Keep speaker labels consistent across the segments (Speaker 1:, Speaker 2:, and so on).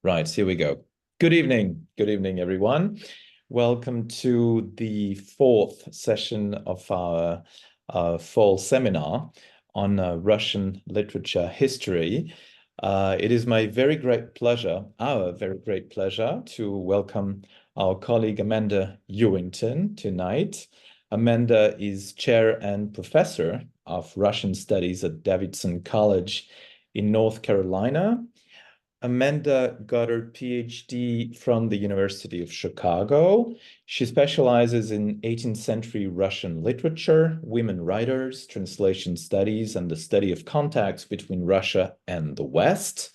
Speaker 1: Right, here we go. Good evening, everyone. Welcome to the fourth session of our fall seminar on Russian literature history. It is my very great pleasure, our very great pleasure, to welcome our colleague Amanda Ewington tonight. Amanda is chair and professor of Russian studies at Davidson College in North Carolina. Amanda got her PhD from the University of Chicago. She specializes in 18th century Russian literature, women writers, translation studies, and the study of contacts between Russia and the West.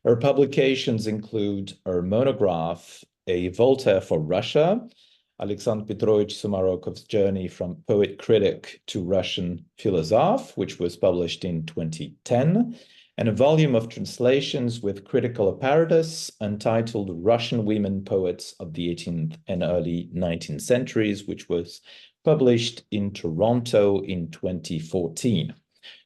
Speaker 1: Her publications include her monograph, A Voltaire for Russia, Alexander Petrovich Sumarokov's Journey from Poet Critic to Russian Philosophe, which was published in 2010, and a volume of translations with critical apparatus entitled Russian Women Poets of the 18th and early 19th centuries, which was published in Toronto in 2014.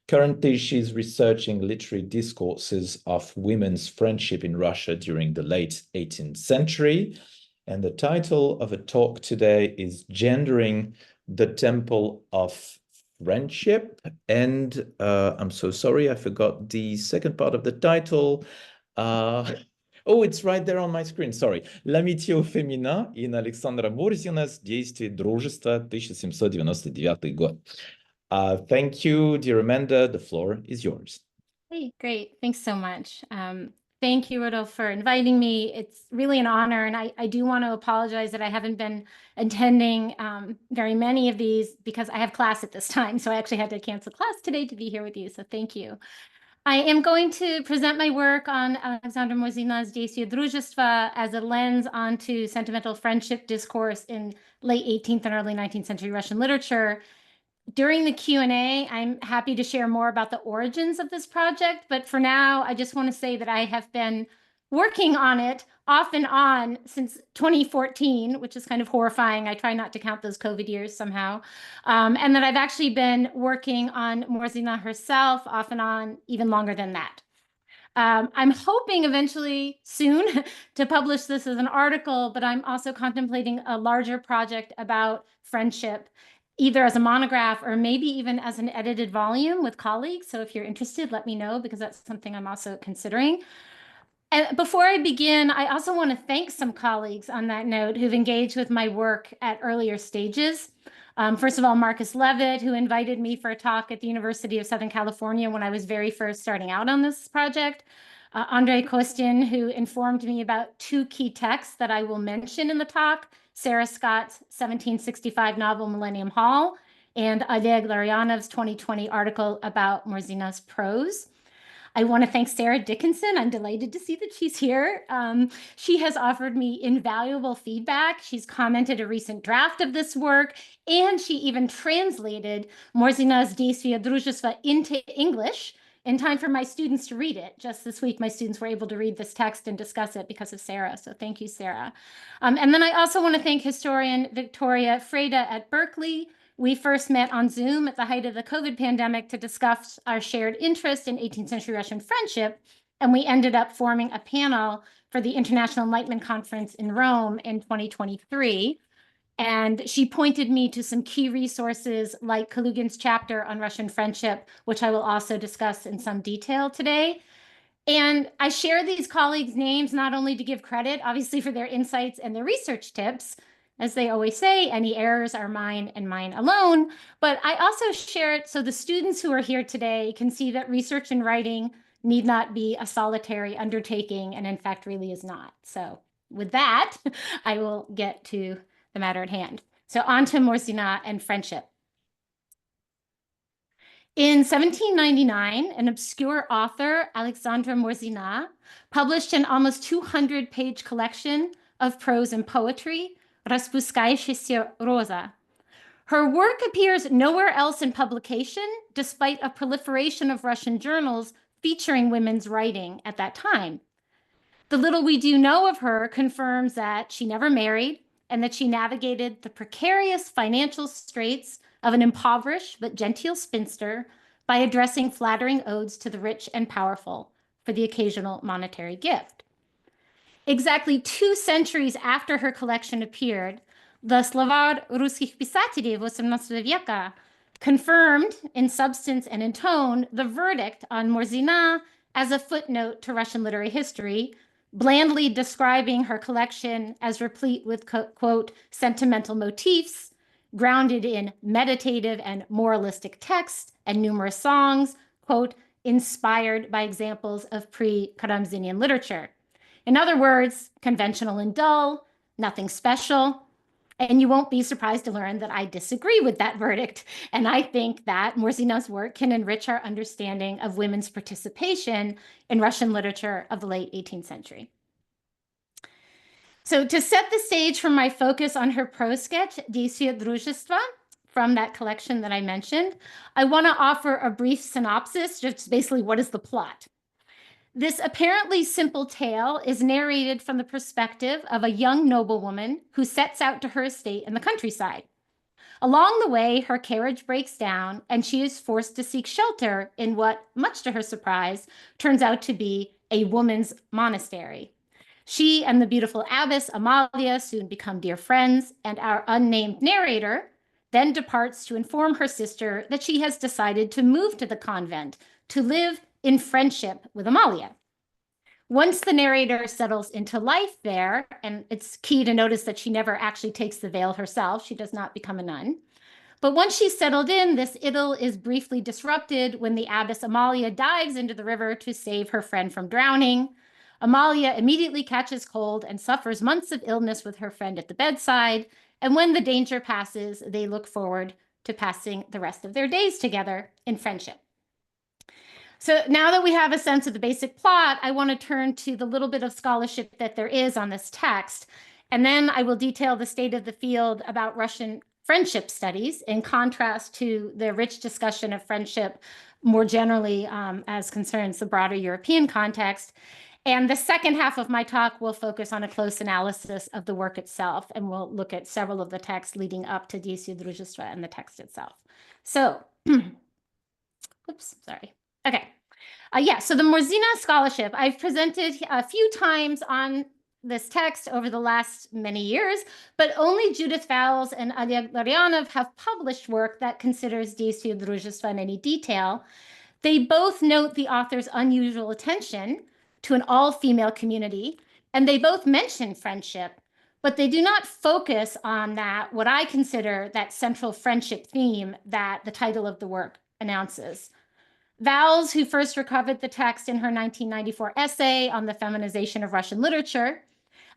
Speaker 1: Currently, she's researching literary discourses of women's friendship in Russia during the late 18th century. And the title of a talk today is Gendering the Temple of Friendship. And I'm so sorry, I forgot the second part of the title. Oh, it's right there on my screen, sorry. L'amitié au féminin in Aleksandra Murzina's Действие, дружества, 1799 год. Thank you, dear Amanda. The floor is yours.
Speaker 2: Hey, great. Thanks so much. Thank you, Rodolphe, for inviting me. It's really an honor, and I do want to apologize that I haven't been attending very many of these because I have class at this time, so I actually had to cancel class today to be here with you, so thank you. I am going to present my work on Aleksandra Murzina's Действие, дружества as a lens onto sentimental friendship discourse in late 18th and early 19th century Russian literature. During the Q&A, I'm happy to share more about the origins of this project, but for now, I just want to say that I have been working on it off and on since 2014, which is kind of horrifying. I try not to count those COVID years somehow. And that I've actually been working on Murzina herself off and on even longer than that. I'm hoping eventually soon to publish this as an article, but I'm also contemplating a larger project about friendship, either as a monograph or maybe even as an edited volume with colleagues. So if you're interested, let me know, because that's something I'm also considering. And before I begin, I also want to thank some colleagues on that note who've engaged with my work at earlier stages. First of all, Marcus Levitt, who invited me for a talk at the University of Southern California when I was very first starting out on this project. Andrei Kostin, who informed me about two key texts that I will mention in the talk, Sarah Scott's 1765 novel Millennium Hall, and Oleg Larionov's 2020 article about Murzina's prose. I want to thank Sarah Dickinson. I'm delighted to see that she's here. She has offered me invaluable feedback. She's commented a recent draft of this work, and she even translated Murzina's Действие, дружества into English in time for my students to read it. Just this week, my students were able to read this text and discuss it because of Sarah. So thank you, Sarah. And then I also want to thank historian Victoria Freda at Berkeley. We first met on Zoom at the height of the COVID pandemic to discuss our shared interest in 18th century Russian friendship. And we ended up forming a panel for the International Enlightenment Conference in Rome in 2023. And she pointed me to some key resources like Kalugin's chapter on Russian friendship, which I will also discuss in some detail today. And I share these colleagues' names not only to give credit, obviously, for their insights and their research tips. As they always say, any errors are mine and mine alone. But I also share it so the students who are here today can see that research and writing need not be a solitary undertaking, and in fact, really is not. So with that, I will get to the matter at hand. So on to Murzina and friendship. In 1799, an obscure author, Aleksandra Murzina, published an almost 200-page collection of prose and poetry, Распускающаяся роза. Her work appears nowhere else in publication, despite a proliferation of Russian journals featuring women's writing at that time. The little we do know of her confirms that she never married and that she navigated the precarious financial straits of an impoverished but genteel spinster by addressing flattering odes to the rich and powerful for the occasional monetary gift. Exactly 2 centuries after her collection appeared, the Словарь русских писателей XVIII века confirmed in substance and in tone the verdict on Murzina as a footnote to Russian literary history, blandly describing her collection as replete with, quote, sentimental motifs, grounded in meditative and moralistic texts and numerous songs, quote, inspired by examples of pre-Karamzinian literature. In other words, conventional and dull, nothing special. And you won't be surprised to learn that I disagree with that verdict. And I think that Murzina's work can enrich our understanding of women's participation in Russian literature of the late 18th century. So to set the stage for my focus on her prose sketch, Действие, дружества, from that collection that I mentioned, I want to offer a brief synopsis, just basically what is the plot. This apparently simple tale is narrated from the perspective of a young noblewoman who sets out to her estate in the countryside. Along the way, her carriage breaks down and she is forced to seek shelter in what, much to her surprise, turns out to be a woman's monastery. She and the beautiful abbess Amalia soon become dear friends, and our unnamed narrator then departs to inform her sister that she has decided to move to the convent to live in friendship with Amalia. Once the narrator settles into life there, and it's key to notice that she never actually takes the veil herself, she does not become a nun. But once she's settled in, this idyll is briefly disrupted when the abbess Amalia dives into the river to save her friend from drowning. Amalia immediately catches cold and suffers months of illness with her friend at the bedside. And when the danger passes, they look forward to passing the rest of their days together in friendship. So now that we have a sense of the basic plot, I want to turn to the little bit of scholarship that there is on this text. And then I will detail the state of the field about Russian friendship studies in contrast to the rich discussion of friendship more generally as concerns the broader European context. And the second half of my talk will focus on a close analysis of the work itself, and we'll look at several of the texts leading up to Действие, дружества and the text itself. So, oops, sorry. Okay. So the Murzina scholarship, I've presented a few times on this text over the last many years, but only Judith Fowles and Oleg Larionov have published work that considers Действие, дружества in any detail. They both note the author's unusual attention to an all-female community, and they both mention friendship, but they do not focus on that, what I consider that central friendship theme that the title of the work announces. Vowles, who first recovered the text in her 1994 essay on the feminization of Russian literature,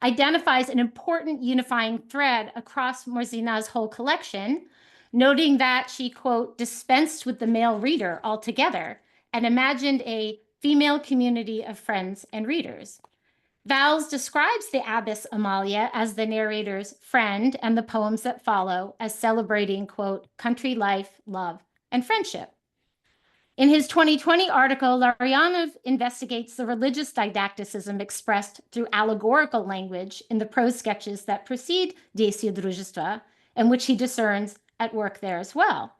Speaker 2: identifies an important unifying thread across Murzina's whole collection, noting that she, quote, dispensed with the male reader altogether and imagined a female community of friends and readers. Vowles describes the abbess Amalia as the narrator's friend and the poems that follow as celebrating, quote, country life, love, and friendship. In his 2020 article, Larionov investigates the religious didacticism expressed through allegorical language in the prose sketches that precede Действие, дружества, and which he discerns at work there as well.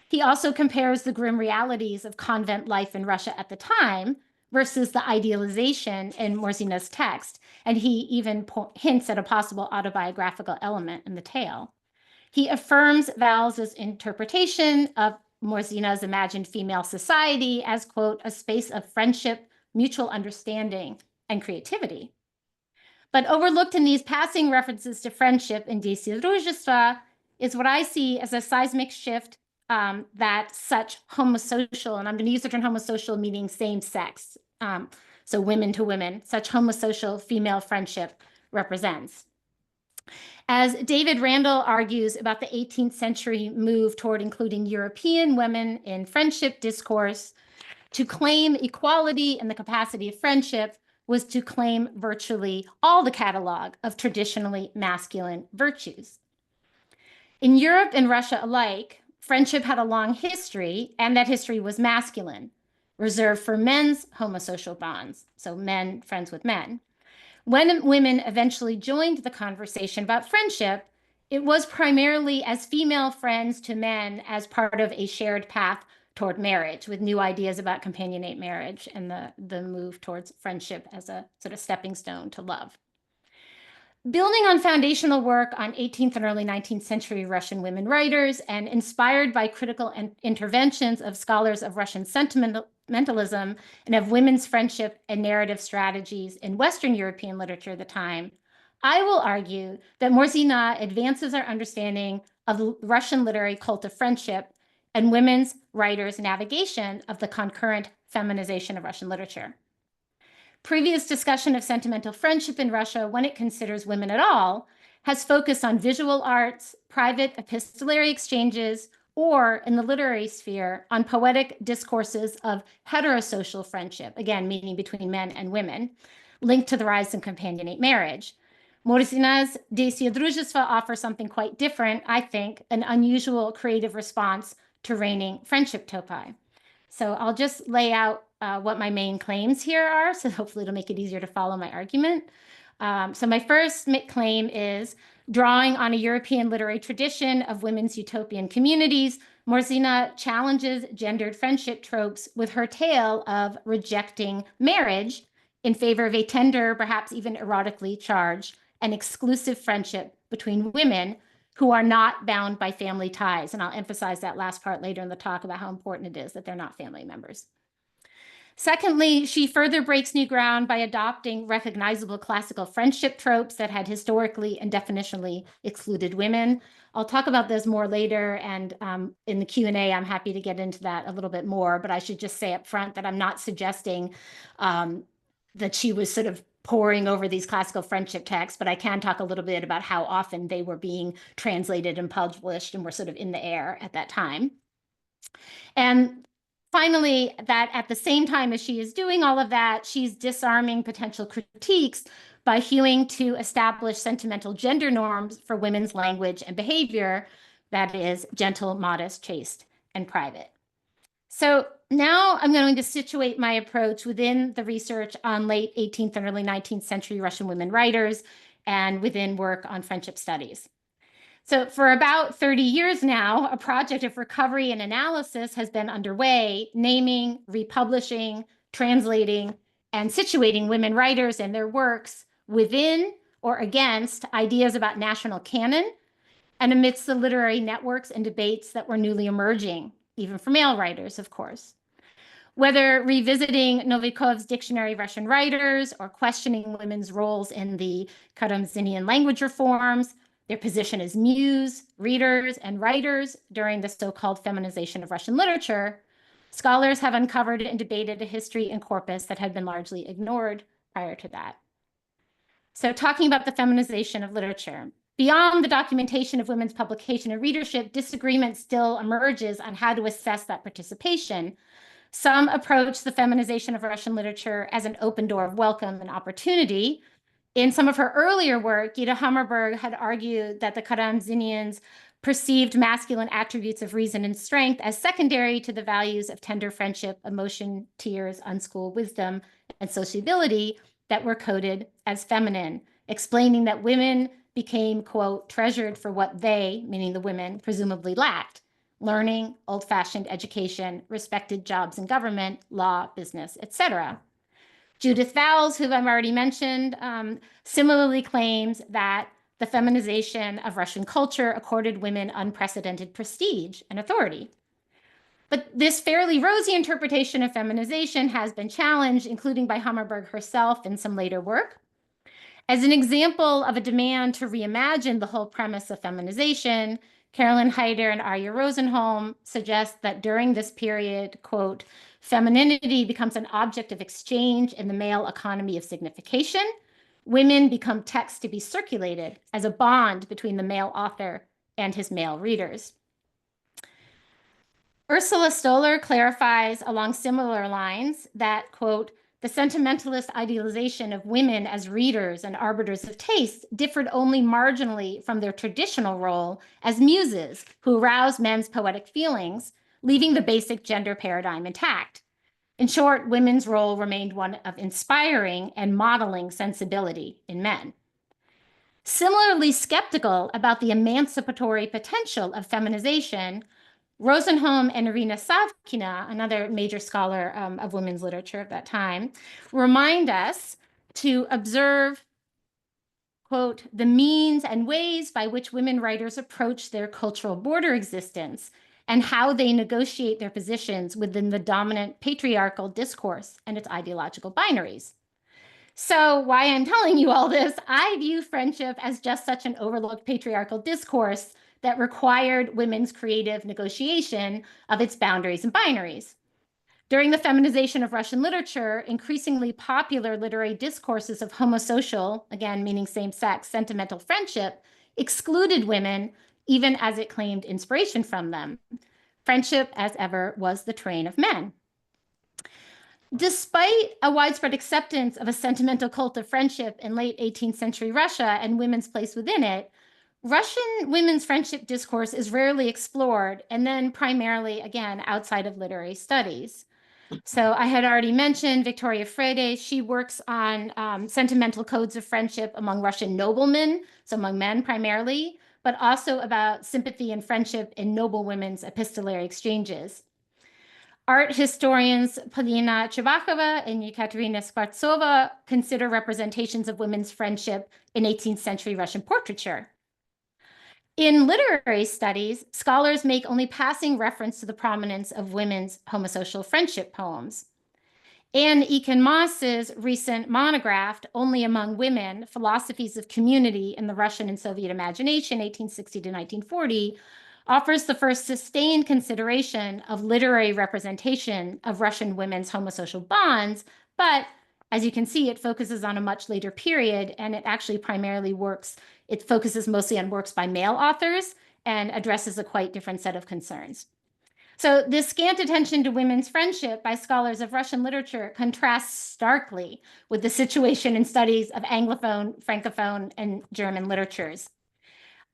Speaker 2: He also compares the grim realities of convent life in Russia at the time versus the idealization in Murzina's text, and he even hints at a possible autobiographical element in the tale. He affirms Vowles' interpretation of Murzina's imagined female society as, quote, a space of friendship, mutual understanding, and creativity. But overlooked in these passing references to friendship in Действие, дружества is what I see as a seismic shift that such homosocial, and I'm going to use the term homosocial meaning same sex, so women to women, such homosocial female friendship represents. As David Randall argues about the 18th century move toward including European women in friendship discourse, to claim equality and the capacity of friendship was to claim virtually all the catalog of traditionally masculine virtues. In Europe and Russia alike, friendship had a long history, and that history was masculine, reserved for men's homosocial bonds, so men friends with men. When women eventually joined the conversation about friendship, it was primarily as female friends to men as part of a shared path toward marriage, with new ideas about companionate marriage and the move towards friendship as a sort of stepping stone to love. Building on foundational work on 18th and early 19th century Russian women writers and inspired by critical interventions of scholars of Russian sentimentalism and of women's friendship and narrative strategies in Western European literature at the time, I will argue that Murzina advances our understanding of Russian literary cult of friendship and women's writers' navigation of the concurrent feminization of Russian literature. Previous discussion of sentimental friendship in Russia, when it considers women at all, has focused on visual arts, private epistolary exchanges, or in the literary sphere, on poetic discourses of heterosocial friendship, again, meaning between men and women, linked to the rise of companionate marriage. Murzina's Действие, дружества offers something quite different, I think, an unusual creative response to reigning friendship topi. So I'll just lay out what my main claims here are, so hopefully it'll make it easier to follow my argument. So my first claim is, drawing on a European literary tradition of women's utopian communities, Murzina challenges gendered friendship tropes with her tale of rejecting marriage in favor of a tender, perhaps even erotically charged, and exclusive friendship between women who are not bound by family ties. And I'll emphasize that last part later in the talk about how important it is that they're not family members. Secondly, she further breaks new ground by adopting recognizable classical friendship tropes that had historically and definitionally excluded women. I'll talk about those more later, and in the Q&A, I'm happy to get into that a little bit more, but I should just say up front that I'm not suggesting that she was sort of poring over these classical friendship texts, but I can talk a little bit about how often they were being translated and published and were sort of in the air at that time. And finally, that at the same time as she is doing all of that, she's disarming potential critiques by hewing to establish sentimental gender norms for women's language and behavior, that is, gentle, modest, chaste, and private. So now I'm going to situate my approach within the research on late 18th and early 19th century Russian women writers and within work on friendship studies. So for about 30 years now, a project of recovery and analysis has been underway, naming, republishing, translating, and situating women writers and their works within or against ideas about national canon and amidst the literary networks and debates that were newly emerging, even for male writers, of course. Whether revisiting Novikov's Dictionary of Russian Writers or questioning women's roles in the Karamzinian language reforms, their position as muse, readers, and writers during the so-called feminization of Russian literature, scholars have uncovered and debated a history and corpus that had been largely ignored prior to that. So talking about the feminization of literature, beyond the documentation of women's publication and readership, disagreement still emerges on how to assess that participation. Some approach the feminization of Russian literature as an open door of welcome and opportunity. In some of her earlier work, Ida Hammerberg had argued that the Karamzinians perceived masculine attributes of reason and strength as secondary to the values of tender friendship, emotion, tears, unschooled wisdom, and sociability that were coded as feminine, explaining that women became, quote, treasured for what they, meaning the women, presumably lacked: learning, old-fashioned education, respected jobs in government, law, business, etc. Judith Vowles, who I've already mentioned, similarly claims that the feminization of Russian culture accorded women unprecedented prestige and authority. But this fairly rosy interpretation of feminization has been challenged, including by Hammerberg herself in some later work. As an example of a demand to reimagine the whole premise of feminization, Carolyn Heider and Arya Rosenholm suggest that during this period, quote, femininity becomes an object of exchange in the male economy of signification. Women become texts to be circulated as a bond between the male author and his male readers. Ursula Stoller clarifies along similar lines that, quote, the sentimentalist idealization of women as readers and arbiters of taste differed only marginally from their traditional role as muses who aroused men's poetic feelings, leaving the basic gender paradigm intact. In short, women's role remained one of inspiring and modeling sensibility in men. Similarly skeptical about the emancipatory potential of feminization, Rosenholm and Irina Savkina, another major scholar of women's literature of that time, remind us to observe, quote, the means and ways by which women writers approach their cultural border existence and how they negotiate their positions within the dominant patriarchal discourse and its ideological binaries. So why I'm telling you all this, I view friendship as just such an overlooked patriarchal discourse that required women's creative negotiation of its boundaries and binaries. During the feminization of Russian literature, increasingly popular literary discourses of homosocial, again meaning same-sex, sentimental friendship, excluded women, even as it claimed inspiration from them. Friendship, as ever, was the train of men. Despite a widespread acceptance of a sentimental cult of friendship in late 18th century Russia and women's place within it, Russian women's friendship discourse is rarely explored, and then primarily, again, outside of literary studies. So I had already mentioned Victoria Frede. She works on sentimental codes of friendship among Russian noblemen, so among men primarily, but also about sympathy and friendship in noble women's epistolary exchanges. Art historians Polina Chebakova and Yekaterina Skvartsova consider representations of women's friendship in 18th century Russian portraiture. In literary studies, scholars make only passing reference to the prominence of women's homosocial friendship poems. Anne Eakin-Moss's recent monograph, Only Among Women, Philosophies of Community in the Russian and Soviet Imagination, 1860 to 1940, offers the first sustained consideration of literary representation of Russian women's homosocial bonds, but as you can see, it focuses on a much later period, and it actually primarily it focuses mostly on works by male authors and addresses a quite different set of concerns. So this scant attention to women's friendship by scholars of Russian literature contrasts starkly with the situation in studies of Anglophone, Francophone, and German literatures.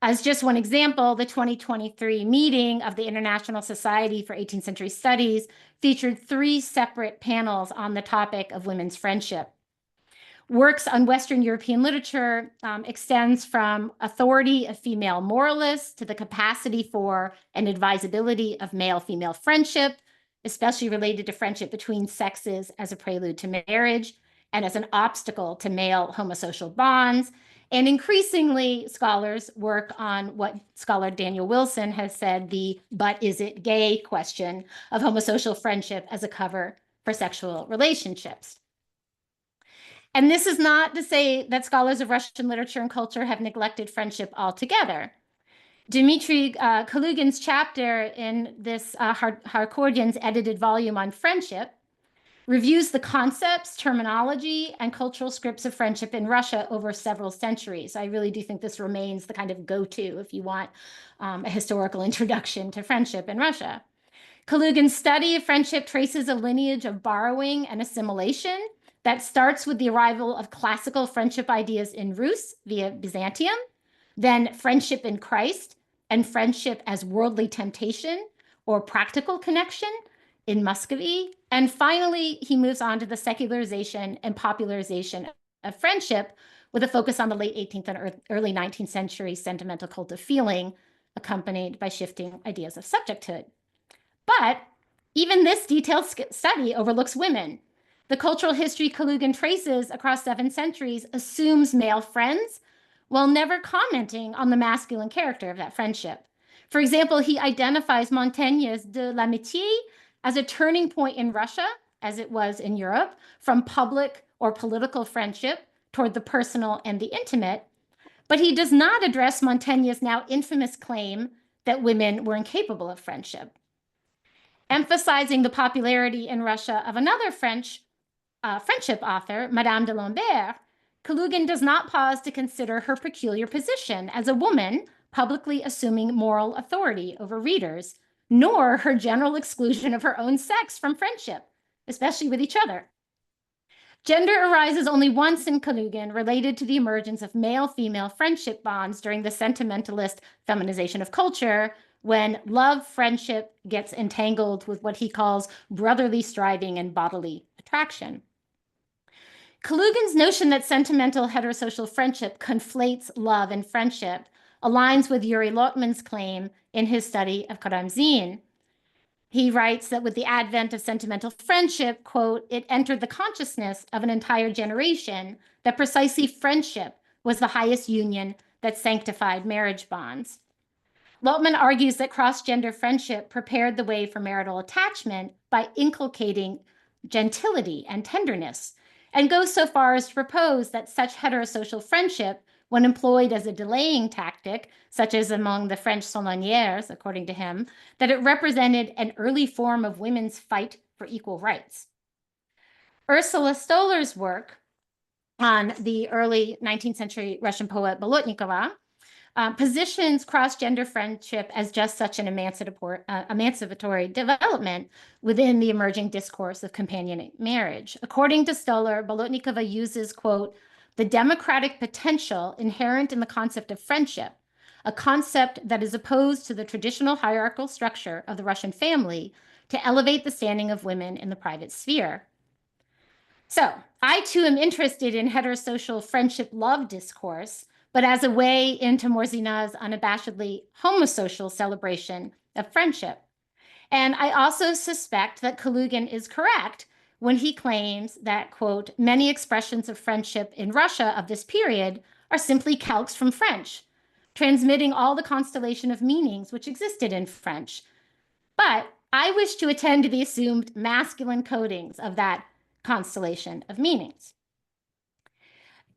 Speaker 2: As just one example, the 2023 meeting of the International Society for 18th Century Studies featured 3 separate panels on the topic of women's friendship. Works on Western European literature extends from authority of female moralists to the capacity for and advisability of male-female friendship, especially related to friendship between sexes as a prelude to marriage and as an obstacle to male homosocial bonds. And increasingly, scholars work on what scholar Daniel Wilson has said, the "but is it gay" question of homosocial friendship as a cover for sexual relationships. And this is not to say that scholars of Russian literature and culture have neglected friendship altogether. Dmitry Kalugin's chapter in this Harkordian's edited volume on friendship reviews the concepts, terminology, and cultural scripts of friendship in Russia over several centuries. I really do think this remains the kind of go-to if you want a historical introduction to friendship in Russia. Kalugin's study of friendship traces a lineage of borrowing and assimilation that starts with the arrival of classical friendship ideas in Rus via Byzantium, then friendship in Christ and friendship as worldly temptation or practical connection in Muscovy. And finally, he moves on to the secularization and popularization of friendship with a focus on the late 18th and early 19th century sentimental cult of feeling, accompanied by shifting ideas of subjecthood. But even this detailed study overlooks women. The cultural history Kalugin traces across 7 centuries assumes male friends while never commenting on the masculine character of that friendship. For example, he identifies Montaigne's De l'Amitié as a turning point in Russia, as it was in Europe, from public or political friendship toward the personal and the intimate, but he does not address Montaigne's now infamous claim that women were incapable of friendship. Emphasizing the popularity in Russia of another French friendship author, Madame de Lambert, Kalugin does not pause to consider her peculiar position as a woman publicly assuming moral authority over readers, nor her general exclusion of her own sex from friendship, especially with each other. Gender arises only once in Kalugin related to the emergence of male-female friendship bonds during the sentimentalist feminization of culture, when love friendship gets entangled with what he calls brotherly striving and bodily attraction. Kalugin's notion that sentimental heterosocial friendship conflates love and friendship aligns with Yuri Lotman's claim in his study of Karamzin. He writes that with the advent of sentimental friendship, quote, it entered the consciousness of an entire generation that precisely friendship was the highest union that sanctified marriage bonds. Lotman argues that cross-gender friendship prepared the way for marital attachment by inculcating gentility and tenderness, and goes so far as to propose that such heterosocial friendship, when employed as a delaying tactic, such as among the French salonières, according to him, that it represented an early form of women's fight for equal rights. Ursula Stoller's work on the early 19th century Russian poet Bolotnikova positions cross-gender friendship as just such an emancipatory development within the emerging discourse of companion marriage. According to Stoller, Bolotnikova uses, quote, the democratic potential inherent in the concept of friendship, a concept that is opposed to the traditional hierarchical structure of the Russian family, to elevate the standing of women in the private sphere. So I too am interested in heterosocial friendship love discourse, but as a way into Murzina's unabashedly homosocial celebration of friendship. And I also suspect that Kalugin is correct when he claims that, quote, many expressions of friendship in Russia of this period are simply calques from French, transmitting all the constellation of meanings which existed in French. But I wish to attend to the assumed masculine codings of that constellation of meanings.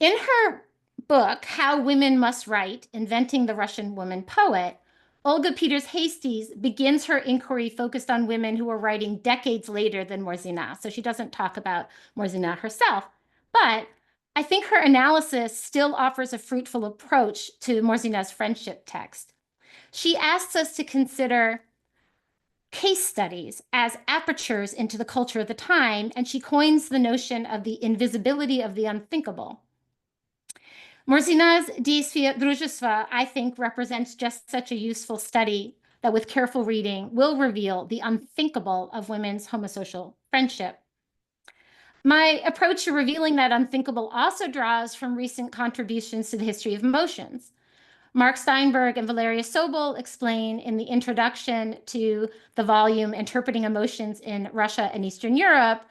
Speaker 2: In her book, How Women Must Write, Inventing the Russian Woman Poet, Olga Peters-Hastings begins her inquiry focused on women who were writing decades later than Murzina. So she doesn't talk about Murzina herself, but I think her analysis still offers a fruitful approach to Murzina's friendship text. She asks us to consider case studies as apertures into the culture of the time, and she coins the notion of the invisibility of the unthinkable. Murzina's Действие, дружества, I think, represents just such a useful study that with careful reading will reveal the unthinkable of women's homosocial friendship. My approach to revealing that unthinkable also draws from recent contributions to the history of emotions. Mark Steinberg and Valeria Sobol explain in the introduction to the volume Interpreting Emotions in Russia and Eastern Europe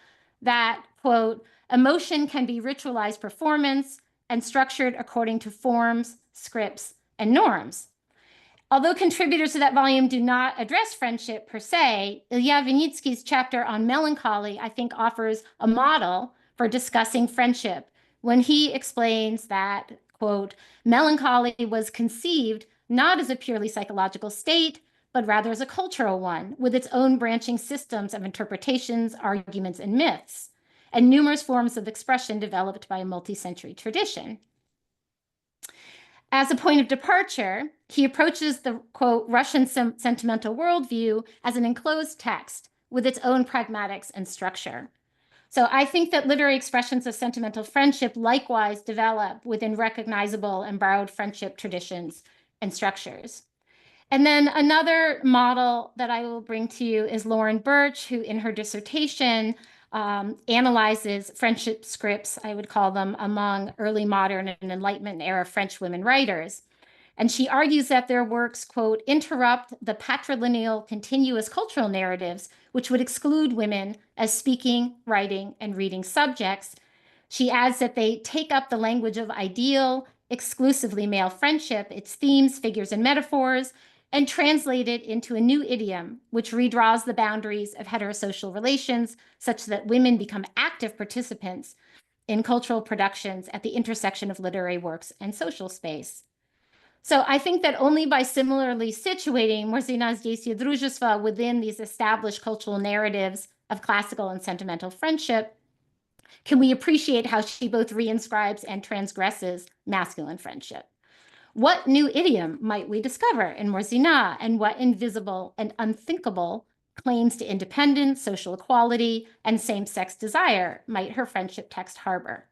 Speaker 2: that, quote, emotion can be ritualized performance and structured according to forms, scripts, and norms. Although contributors to that volume do not address friendship per se, Ilya Vinitsky's chapter on melancholy, I think, offers a model for discussing friendship when he explains that, quote, melancholy was conceived not as a purely psychological state, but rather as a cultural one with its own branching systems of interpretations, arguments, and myths, and numerous forms of expression developed by a multi-century tradition. As a point of departure, he approaches the, quote, Russian sentimental worldview as an enclosed text with its own pragmatics and structure. So I think that literary expressions of sentimental friendship likewise develop within recognizable and borrowed friendship traditions and structures. And then another model that I will bring to you is Lauren Birch, who in her dissertation analyzes friendship scripts, I would call them, among early modern and Enlightenment era French women writers. And she argues that their works, quote, interrupt the patrilineal continuous cultural narratives, which would exclude women as speaking, writing, and reading subjects. She adds that they take up the language of ideal, exclusively male friendship, its themes, figures, and metaphors, and translate it into a new idiom, which redraws the boundaries of heterosocial relations such that women become active participants in cultural productions at the intersection of literary works and social space. So I think that only by similarly situating Murzina's Действие, дружества within these established cultural narratives of classical and sentimental friendship can we appreciate how she both reinscribes and transgresses masculine friendship. What new idiom might we discover in Murzina, and what invisible and unthinkable claims to independence, social equality, and same-sex desire might her friendship text harbor?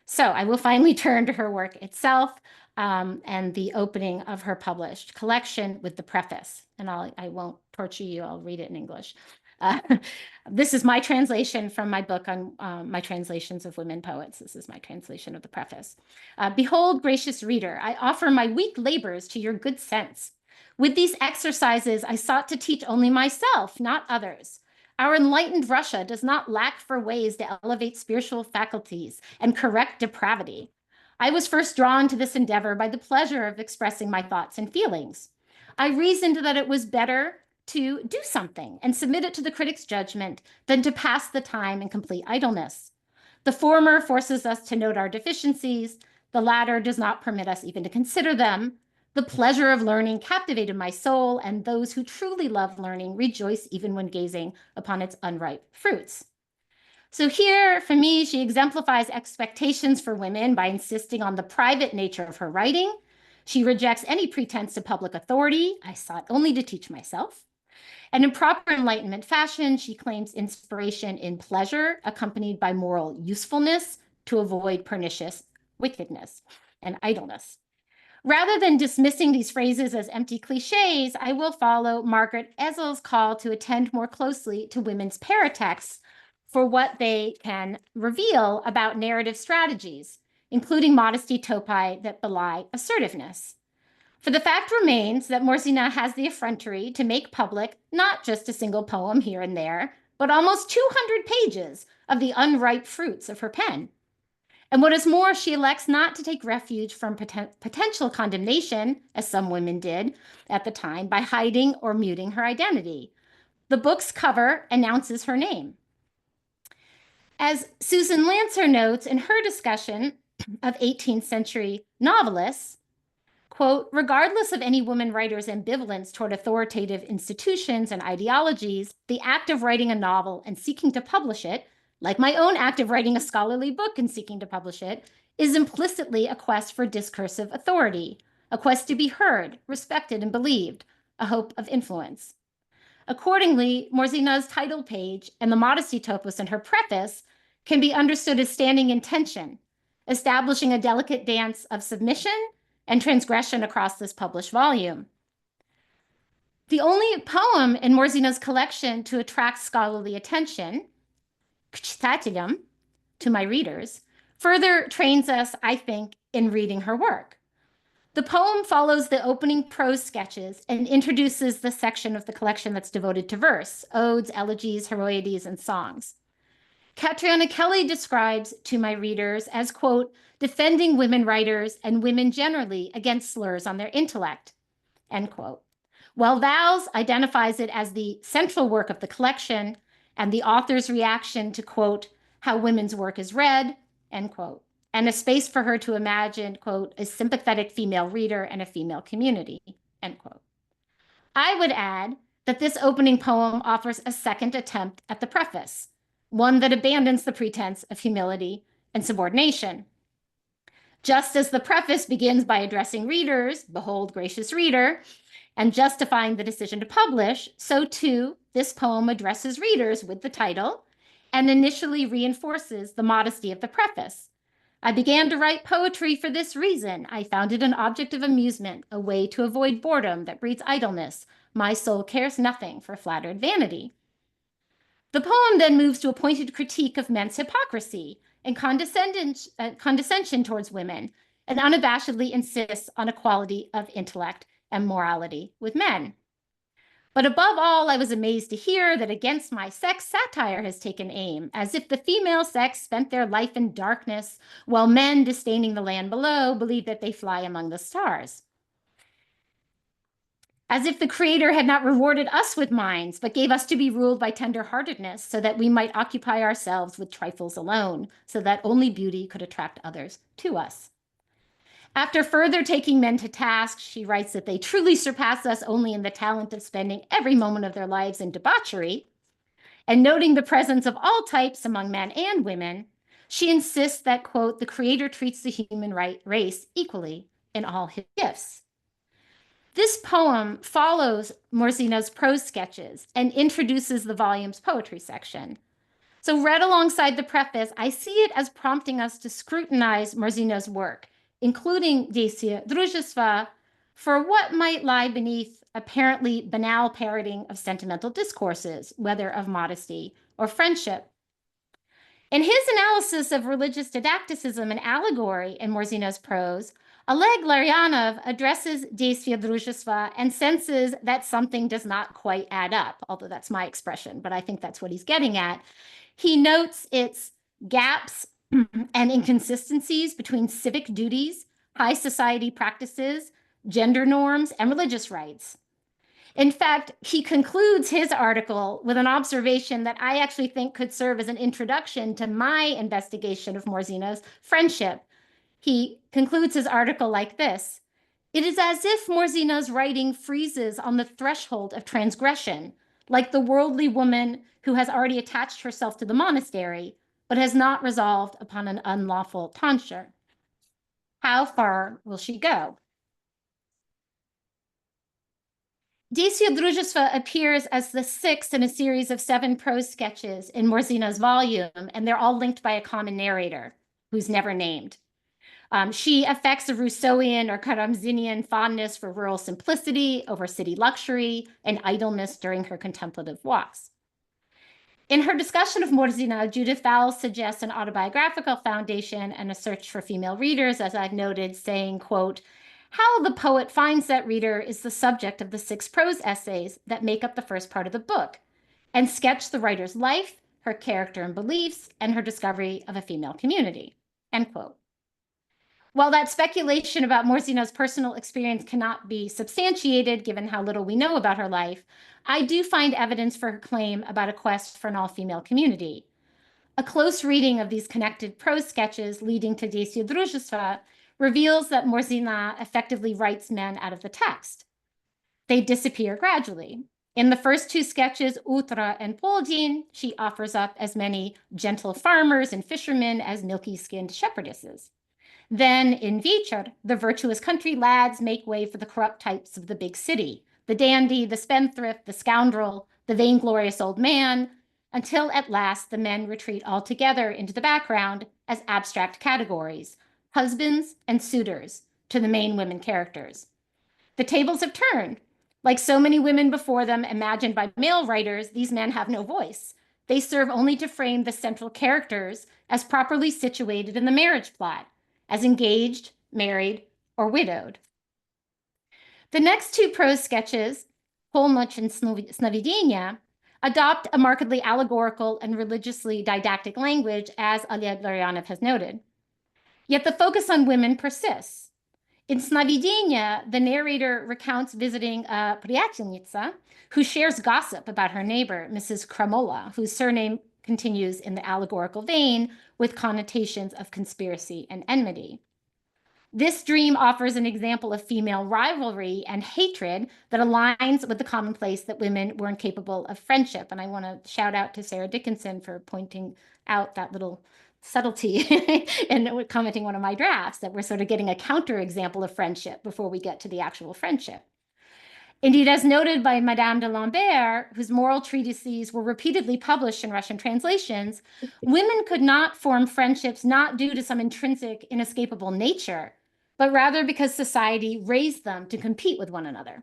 Speaker 2: So I will finally turn to her work itself and the opening of her published collection with the preface. And I won't torture you, I'll read it in English. This is my translation from my book on my translations of women poets. This is my translation of the preface. Behold, gracious reader, I offer my weak labors to your good sense. With these exercises, I sought to teach only myself, not others. Our enlightened Russia does not lack for ways to elevate spiritual faculties and correct depravity. I was first drawn to this endeavor by the pleasure of expressing my thoughts and feelings. I reasoned that it was better to do something and submit it to the critic's judgment than to pass the time in complete idleness. The former forces us to note our deficiencies. The latter does not permit us even to consider them. The pleasure of learning captivated my soul, and those who truly love learning rejoice even when gazing upon its unripe fruits. So here, for me, she exemplifies expectations for women by insisting on the private nature of her writing. She rejects any pretense to public authority. I sought only to teach myself. And in proper Enlightenment fashion, she claims inspiration in pleasure, accompanied by moral usefulness to avoid pernicious wickedness and idleness. Rather than dismissing these phrases as empty cliches, I will follow Margaret Ezel's call to attend more closely to women's paratexts for what they can reveal about narrative strategies, including modesty topi that belie assertiveness. For the fact remains that Murzina has the effrontery to make public not just a single poem here and there, but almost 200 pages of the unripe fruits of her pen. And what is more, she elects not to take refuge from potential condemnation, as some women did at the time, by hiding or muting her identity. The book's cover announces her name. As Susan Lancer notes in her discussion of 18th century novelists, quote, regardless of any woman writer's ambivalence toward authoritative institutions and ideologies, the act of writing a novel and seeking to publish it, like my own act of writing a scholarly book and seeking to publish it, is implicitly a quest for discursive authority, a quest to be heard, respected, and believed, a hope of influence. Accordingly, Murzina's title page and the modesty topos in her preface can be understood as standing in tension, establishing a delicate dance of submission and transgression across this published volume. The only poem in Murzina's collection to attract scholarly attention, to my readers, further trains us, I think, in reading her work. The poem follows the opening prose sketches and introduces the section of the collection that's devoted to verse, odes, elegies, heroides, and songs. Catriona Kelly describes to my readers as, quote, defending women writers and women generally against slurs on their intellect, end quote. While Vowles identifies it as the central work of the collection and the author's reaction to, quote, how women's work is read, end quote, and a space for her to imagine, quote, a sympathetic female reader and a female community, end quote. I would add that this opening poem offers a second attempt at the preface, one that abandons the pretense of humility and subordination. Just as the preface begins by addressing readers, behold, gracious reader, and justifying the decision to publish, so too this poem addresses readers with the title and initially reinforces the modesty of the preface. I began to write poetry for this reason. I found it an object of amusement, a way to avoid boredom that breeds idleness. My soul cares nothing for flattered vanity. The poem then moves to a pointed critique of men's hypocrisy and condescension towards women, and unabashedly insists on equality of intellect and morality with men. But above all, I was amazed to hear that against my sex, satire has taken aim, as if the female sex spent their life in darkness, while men, disdaining the land below, believe that they fly among the stars. As if the Creator had not rewarded us with minds, but gave us to be ruled by tender-heartedness, so that we might occupy ourselves with trifles alone, so that only beauty could attract others to us. After further taking men to task, she writes that they truly surpass us only in the talent of spending every moment of their lives in debauchery. And noting the presence of all types among men and women, she insists that, quote, the Creator treats the human race equally in all his gifts. This poem follows Murzina's prose sketches and introduces the volume's poetry section. So read alongside the preface, I see it as prompting us to scrutinize Murzina's work, including Действие, дружества, for what might lie beneath apparently banal parroting of sentimental discourses, whether of modesty or friendship. In his analysis of religious didacticism and allegory in Murzina's prose, Oleg Larionov addresses Действие, дружества and senses that something does not quite add up, although that's my expression, but I think that's what he's getting at. He notes its gaps and inconsistencies between civic duties, high society practices, gender norms, and religious rights. In fact, he concludes his article with an observation that I actually think could serve as an introduction to my investigation of Murzina's friendship. He concludes his article like this: "It is as if Murzina's writing freezes on the threshold of transgression, like the worldly woman who has already attached herself to the monastery, but has not resolved upon an unlawful tonsure. How far will she go?" Действие, дружества appears as the sixth in a series of 7 prose sketches in Murzina's volume, and they're all linked by a common narrator who's never named. She affects a Rousseauian or Karamzinian fondness for rural simplicity over city luxury and idleness during her contemplative walks. In her discussion of Murzina, Judith Vowles suggests an autobiographical foundation and a search for female readers, as I've noted, saying, quote, "How the poet finds that reader is the subject of the 6 prose essays that make up the first part of the book, and sketch the writer's life, her character and beliefs, and her discovery of a female community," end quote. While that speculation about Murzina's personal experience cannot be substantiated, given how little we know about her life, I do find evidence for her claim about a quest for an all-female community. A close reading of these connected prose sketches leading to Действие, дружества reveals that Murzina effectively writes men out of the text. They disappear gradually. In the first 2 sketches, Utra and Poldin, she offers up as many gentle farmers and fishermen as milky-skinned shepherdesses. Then in Вечер, the virtuous country lads make way for the corrupt types of the big city, the dandy, the spendthrift, the scoundrel, the vainglorious old man, until at last the men retreat altogether into the background as abstract categories, husbands and suitors, to the main women characters. The tables have turned. Like so many women before them, imagined by male writers, these men have no voice. They serve only to frame the central characters as properly situated in the marriage plot, as engaged, married, or widowed. The next 2 prose sketches, Polnoch and Snovidenia, adopt a markedly allegorical and religiously didactic language, as Aliad Larionov has noted. Yet the focus on women persists. In Snovidenia, the narrator recounts visiting a приятельница who shares gossip about her neighbor, Mrs. Kramola, whose surname continues in the allegorical vein with connotations of conspiracy and enmity. This dream offers an example of female rivalry and hatred that aligns with the commonplace that women were incapable of friendship. And I want to shout out to Sarah Dickinson for pointing out that little subtlety and commenting one of my drafts, that we're sort of getting a counterexample of friendship before we get to the actual friendship. Indeed, as noted by Madame de Lambert, whose moral treatises were repeatedly published in Russian translations, women could not form friendships not due to some intrinsic, inescapable nature, but rather because society raised them to compete with one another.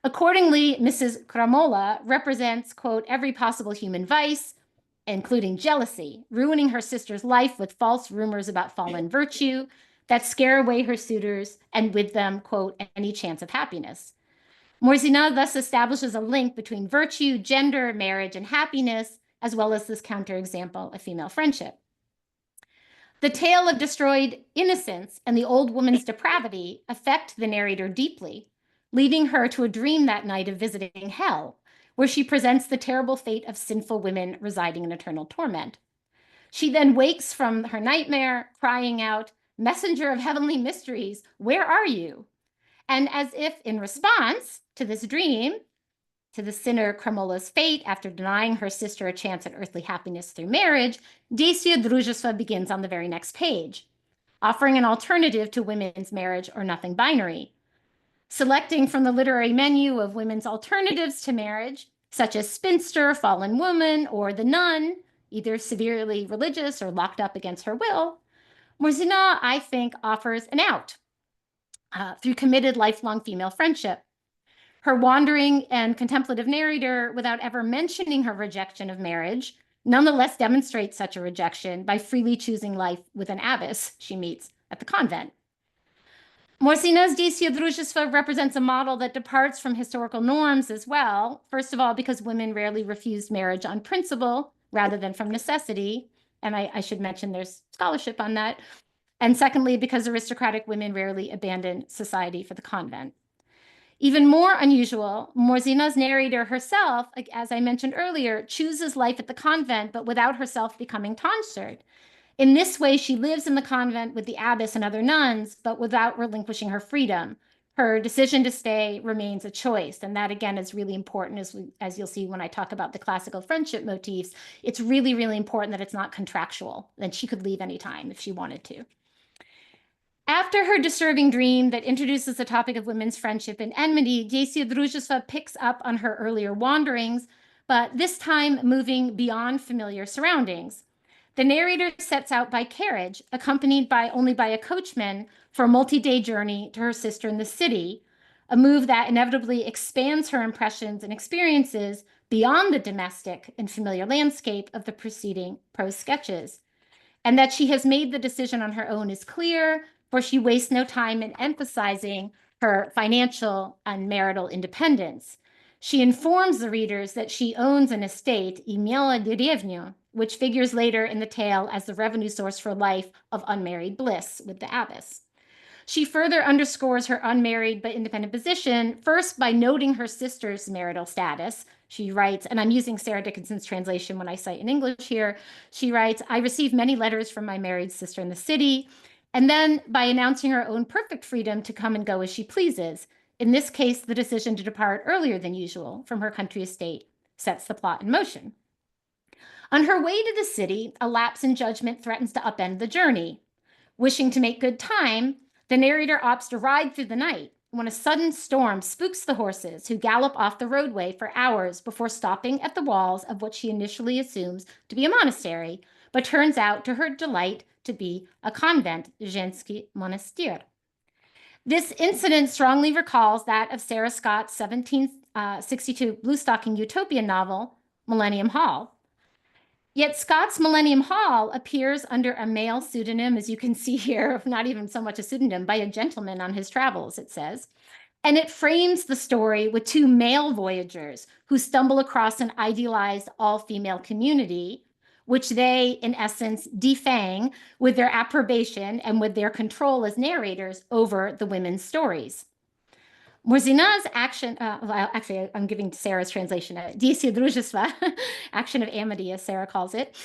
Speaker 2: Accordingly, Mrs. Kramola represents, quote, every possible human vice, including jealousy, ruining her sister's life with false rumors about fallen virtue that scare away her suitors and with them, quote, any chance of happiness. Murzina thus establishes a link between virtue, gender, marriage, and happiness, as well as this counterexample of female friendship. The tale of destroyed innocence and the old woman's depravity affect the narrator deeply, leading her to a dream that night of visiting hell, where she presents the terrible fate of sinful women residing in eternal torment. She then wakes from her nightmare, crying out, "Messenger of heavenly mysteries, where are you?" And as if in response to this dream, to the sinner Kramola's fate after denying her sister a chance at earthly happiness through marriage, Действие, дружества begins on the very next page, offering an alternative to women's marriage or nothing binary. Selecting from the literary menu of women's alternatives to marriage, such as spinster, fallen woman, or the nun, either severely religious or locked up against her will, Murzina, I think, offers an out through committed lifelong female friendship. Her wandering and contemplative narrator, without ever mentioning her rejection of marriage, nonetheless demonstrates such a rejection by freely choosing life with an abbess she meets at the convent. Murzina's Действие, дружества represents a model that departs from historical norms as well, first of all, because women rarely refused marriage on principle rather than from necessity, and I should mention there's scholarship on that. And secondly, because aristocratic women rarely abandon society for the convent. Even more unusual, Murzina's narrator herself, as I mentioned earlier, chooses life at the convent, but without herself becoming tonsured. In this way, she lives in the convent with the abbess and other nuns, but without relinquishing her freedom. Her decision to stay remains a choice. And that, again, is really important, as you'll see when I talk about the classical friendship motifs. It's really, really important that it's not contractual, that she could leave anytime if she wanted to. After her disturbing dream that introduces the topic of women's friendship and enmity, Действие, дружества picks up on her earlier wanderings, but this time moving beyond familiar surroundings. The narrator sets out by carriage, accompanied only by a coachman, for a multi-day journey to her sister in the city, a move that inevitably expands her impressions and experiences beyond the domestic and familiar landscape of the preceding prose sketches. And that she has made the decision on her own is clear, for she wastes no time in emphasizing her financial and marital independence. She informs the readers that she owns an estate, имела деревню, which figures later in the tale as the revenue source for life of unmarried bliss with the abbess. She further underscores her unmarried but independent position, first by noting her sister's marital status. She writes, and I'm using Sarah Dickinson's translation when I cite in English here, she writes, I received many letters from my married sister in the city, and then by announcing her own perfect freedom to come and go as she pleases. In this case, the decision to depart earlier than usual from her country estate sets the plot in motion. On her way to the city, a lapse in judgment threatens to upend the journey. Wishing to make good time, the narrator opts to ride through the night when a sudden storm spooks the horses, who gallop off the roadway for hours before stopping at the walls of what she initially assumes to be a monastery, but turns out to her delight to be a convent, Женский монастырь. This incident strongly recalls that of Sarah Scott's 1762 Bluestocking utopian novel, Millennium Hall. Yet Scott's Millennium Hall appears under a male pseudonym, as you can see here, not even so much a pseudonym, by a gentleman on his travels, it says. And it frames the story with two male voyagers who stumble across an idealized all-female community, which they, in essence, defang with their approbation and with their control as narrators over the women's stories. Murzina's action, well, actually, I'm giving Sarah's translation, Действие, дружества, action of amity, as Sarah calls it,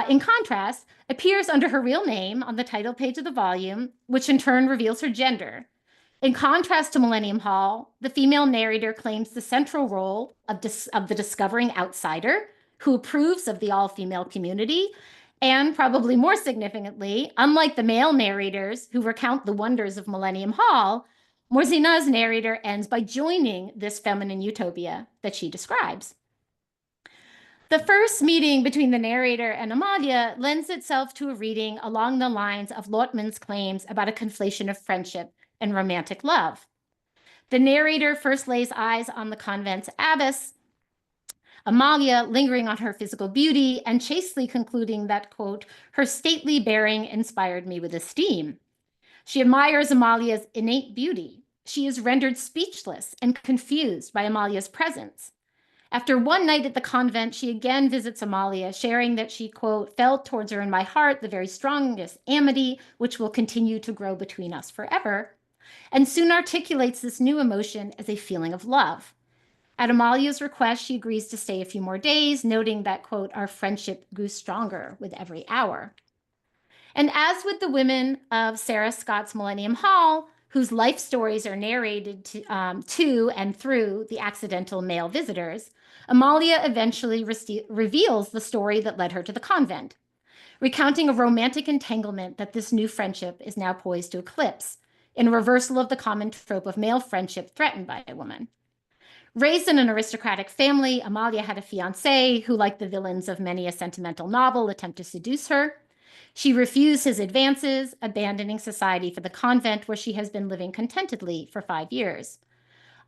Speaker 2: in contrast, appears under her real name on the title page of the volume, which in turn reveals her gender. In contrast to Millennium Hall, the female narrator claims the central role of the discovering outsider, who approves of the all-female community, and probably more significantly, unlike the male narrators who recount the wonders of Millennium Hall, Murzina's narrator ends by joining this feminine utopia that she describes. The first meeting between the narrator and Amalia lends itself to a reading along the lines of Lotman's claims about a conflation of friendship and romantic love. The narrator first lays eyes on the convent's abbess, Amalia, lingering on her physical beauty and chastely concluding that, quote, her stately bearing inspired me with esteem. She admires Amalia's innate beauty. She is rendered speechless and confused by Amalia's presence. After one night at the convent, she again visits Amalia, sharing that she, quote, felt towards her in my heart the very strongest amity, which will continue to grow between us forever, and soon articulates this new emotion as a feeling of love. At Amalia's request, she agrees to stay a few more days, noting that, quote, our friendship grew stronger with every hour. And as with the women of Sarah Scott's Millennium Hall, whose life stories are narrated to and through the accidental male visitors, Amalia eventually reveals the story that led her to the convent, recounting a romantic entanglement that this new friendship is now poised to eclipse, in a reversal of the common trope of male friendship threatened by a woman. Raised in an aristocratic family, Amalia had a fiancé who, like the villains of many a sentimental novel, attempt to seduce her. She refused his advances, abandoning society for the convent where she has been living contentedly for 5 years.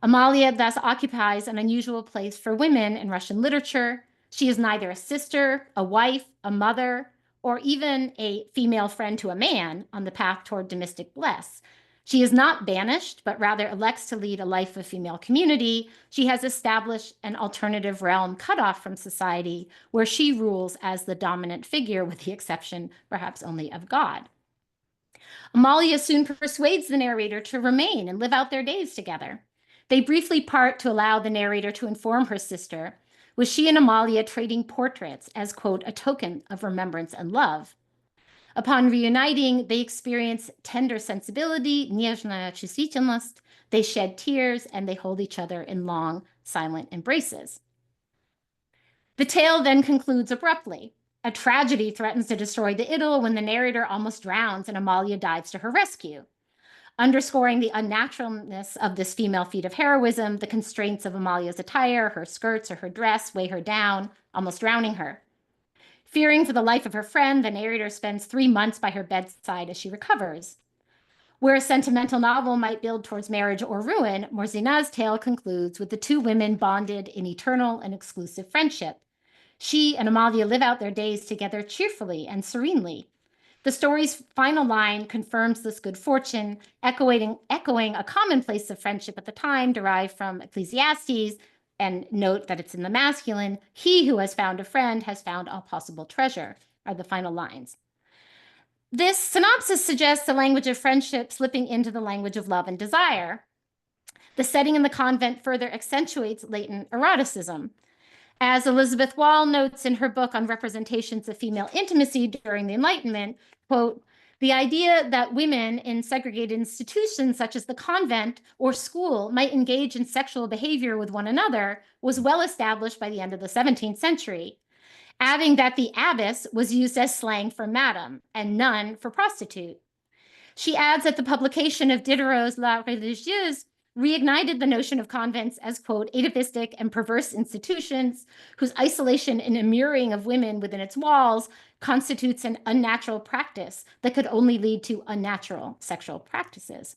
Speaker 2: Amalia thus occupies an unusual place for women in Russian literature. She is neither a sister, a wife, a mother, or even a female friend to a man on the path toward domestic bliss. She is not banished, but rather elects to lead a life of female community. She has established an alternative realm cut off from society, where she rules as the dominant figure, with the exception perhaps only of God. Amalia soon persuades the narrator to remain and live out their days together. They briefly part to allow the narrator to inform her sister, with she and Amalia trading portraits as, quote, a token of remembrance and love. Upon reuniting, they experience tender sensibility, нежная чувствительность, they shed tears, and they hold each other in long, silent embraces. The tale then concludes abruptly. A tragedy threatens to destroy the idyll when the narrator almost drowns and Amalia dives to her rescue. Underscoring the unnaturalness of this female feat of heroism, the constraints of Amalia's attire, her skirts or her dress weigh her down, almost drowning her. Fearing for the life of her friend, the narrator spends 3 months by her bedside as she recovers. Where a sentimental novel might build towards marriage or ruin, Murzina's tale concludes with the two women bonded in eternal and exclusive friendship. She and Amalia live out their days together cheerfully and serenely. The story's final line confirms this good fortune, echoing a commonplace of friendship at the time derived from Ecclesiastes, and note that it's in the masculine. He who has found a friend has found all possible treasure, are the final lines. This synopsis suggests the language of friendship slipping into the language of love and desire. The setting in the convent further accentuates latent eroticism. As Elizabeth Wall notes in her book on representations of female intimacy during the Enlightenment, quote, the idea that women in segregated institutions such as the convent or school might engage in sexual behavior with one another was well established by the end of the 17th century, adding that the abbess was used as slang for madam and nun for prostitute. She adds that the publication of Diderot's La Religieuse reignited the notion of convents as, quote, atavistic and perverse institutions whose isolation and immuring of women within its walls constitutes an unnatural practice that could only lead to unnatural sexual practices.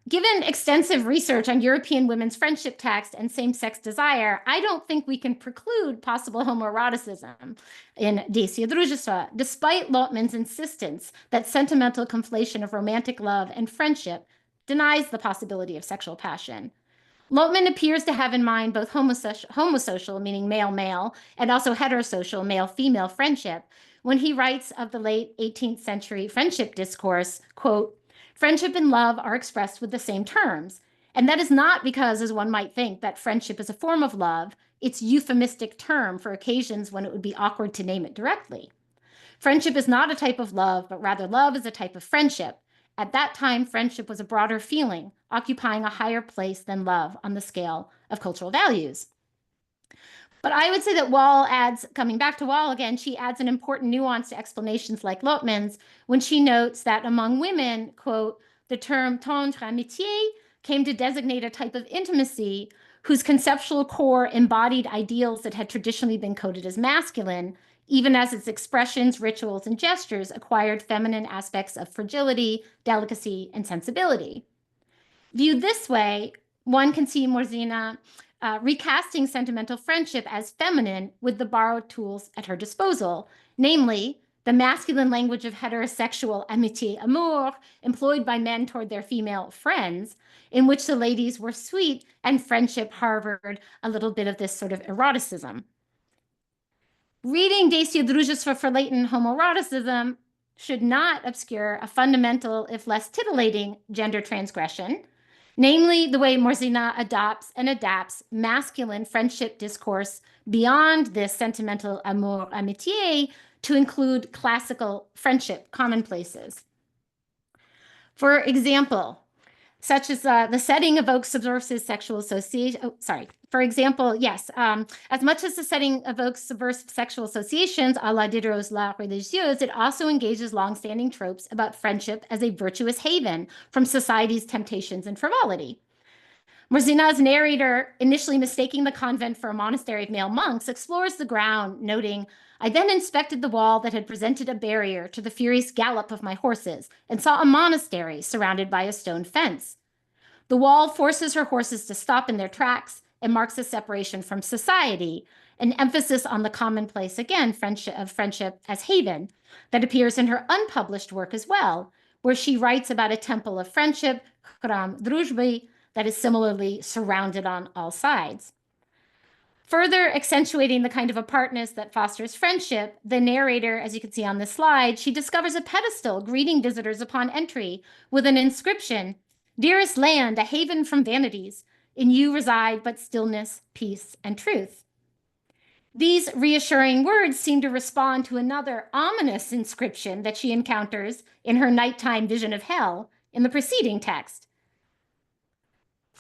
Speaker 2: Given extensive research on European women's friendship text and same-sex desire, I don't think we can preclude possible homoeroticism in Действие, дружества, despite Lotman's insistence that sentimental conflation of romantic love and friendship denies the possibility of sexual passion. Lotman appears to have in mind both homosocial, meaning male-male, and also heterosocial, male-female friendship when he writes of the late 18th century friendship discourse, quote, friendship and love are expressed with the same terms. And that is not because, as one might think, that friendship is a form of love. It's a euphemistic term for occasions when it would be awkward to name it directly. Friendship is not a type of love, but rather love is a type of friendship. At that time, friendship was a broader feeling, occupying a higher place than love on the scale of cultural values. But I would say that Wall adds, coming back to Wall again, she adds an important nuance to explanations like Lotman's when she notes that among women, quote, the term tendre amitié came to designate a type of intimacy whose conceptual core embodied ideals that had traditionally been coded as masculine, even as its expressions, rituals, and gestures acquired feminine aspects of fragility, delicacy, and sensibility. Viewed this way, one can see Murzina recasting sentimental friendship as feminine with the borrowed tools at her disposal, namely the masculine language of heterosexual amitié, amour, employed by men toward their female friends, in which the ladies were sweet and friendship harbored a little bit of this sort of eroticism. Reading Действие, дружества for latent homoeroticism should not obscure a fundamental, if less titillating, gender transgression, namely the way Murzina adopts and adapts masculine friendship discourse beyond this sentimental amour, amitié, to include classical friendship commonplaces. For example, such as the setting evokes subversive sexual association. For example, yes, as much as the setting evokes subversive sexual associations, a la Diderot's La Religieuse, it also engages longstanding tropes about friendship as a virtuous haven from society's temptations and frivolity. Murzina's narrator, initially mistaking the convent for a monastery of male monks, explores the ground, noting, I then inspected the wall that had presented a barrier to the furious gallop of my horses and saw a monastery surrounded by a stone fence. The wall forces her horses to stop in their tracks and marks a separation from society, an emphasis on the commonplace, again, friendship as haven, that appears in her unpublished work as well, where she writes about a temple of friendship, Hram Druzhby, that is similarly surrounded on all sides. Further accentuating the kind of apartness that fosters friendship, the narrator, as you can see on this slide, she discovers a pedestal greeting visitors upon entry with an inscription, "Dearest land, a haven from vanities. In you reside but stillness, peace, and truth." These reassuring words seem to respond to another ominous inscription that she encounters in her nighttime vision of hell in the preceding text.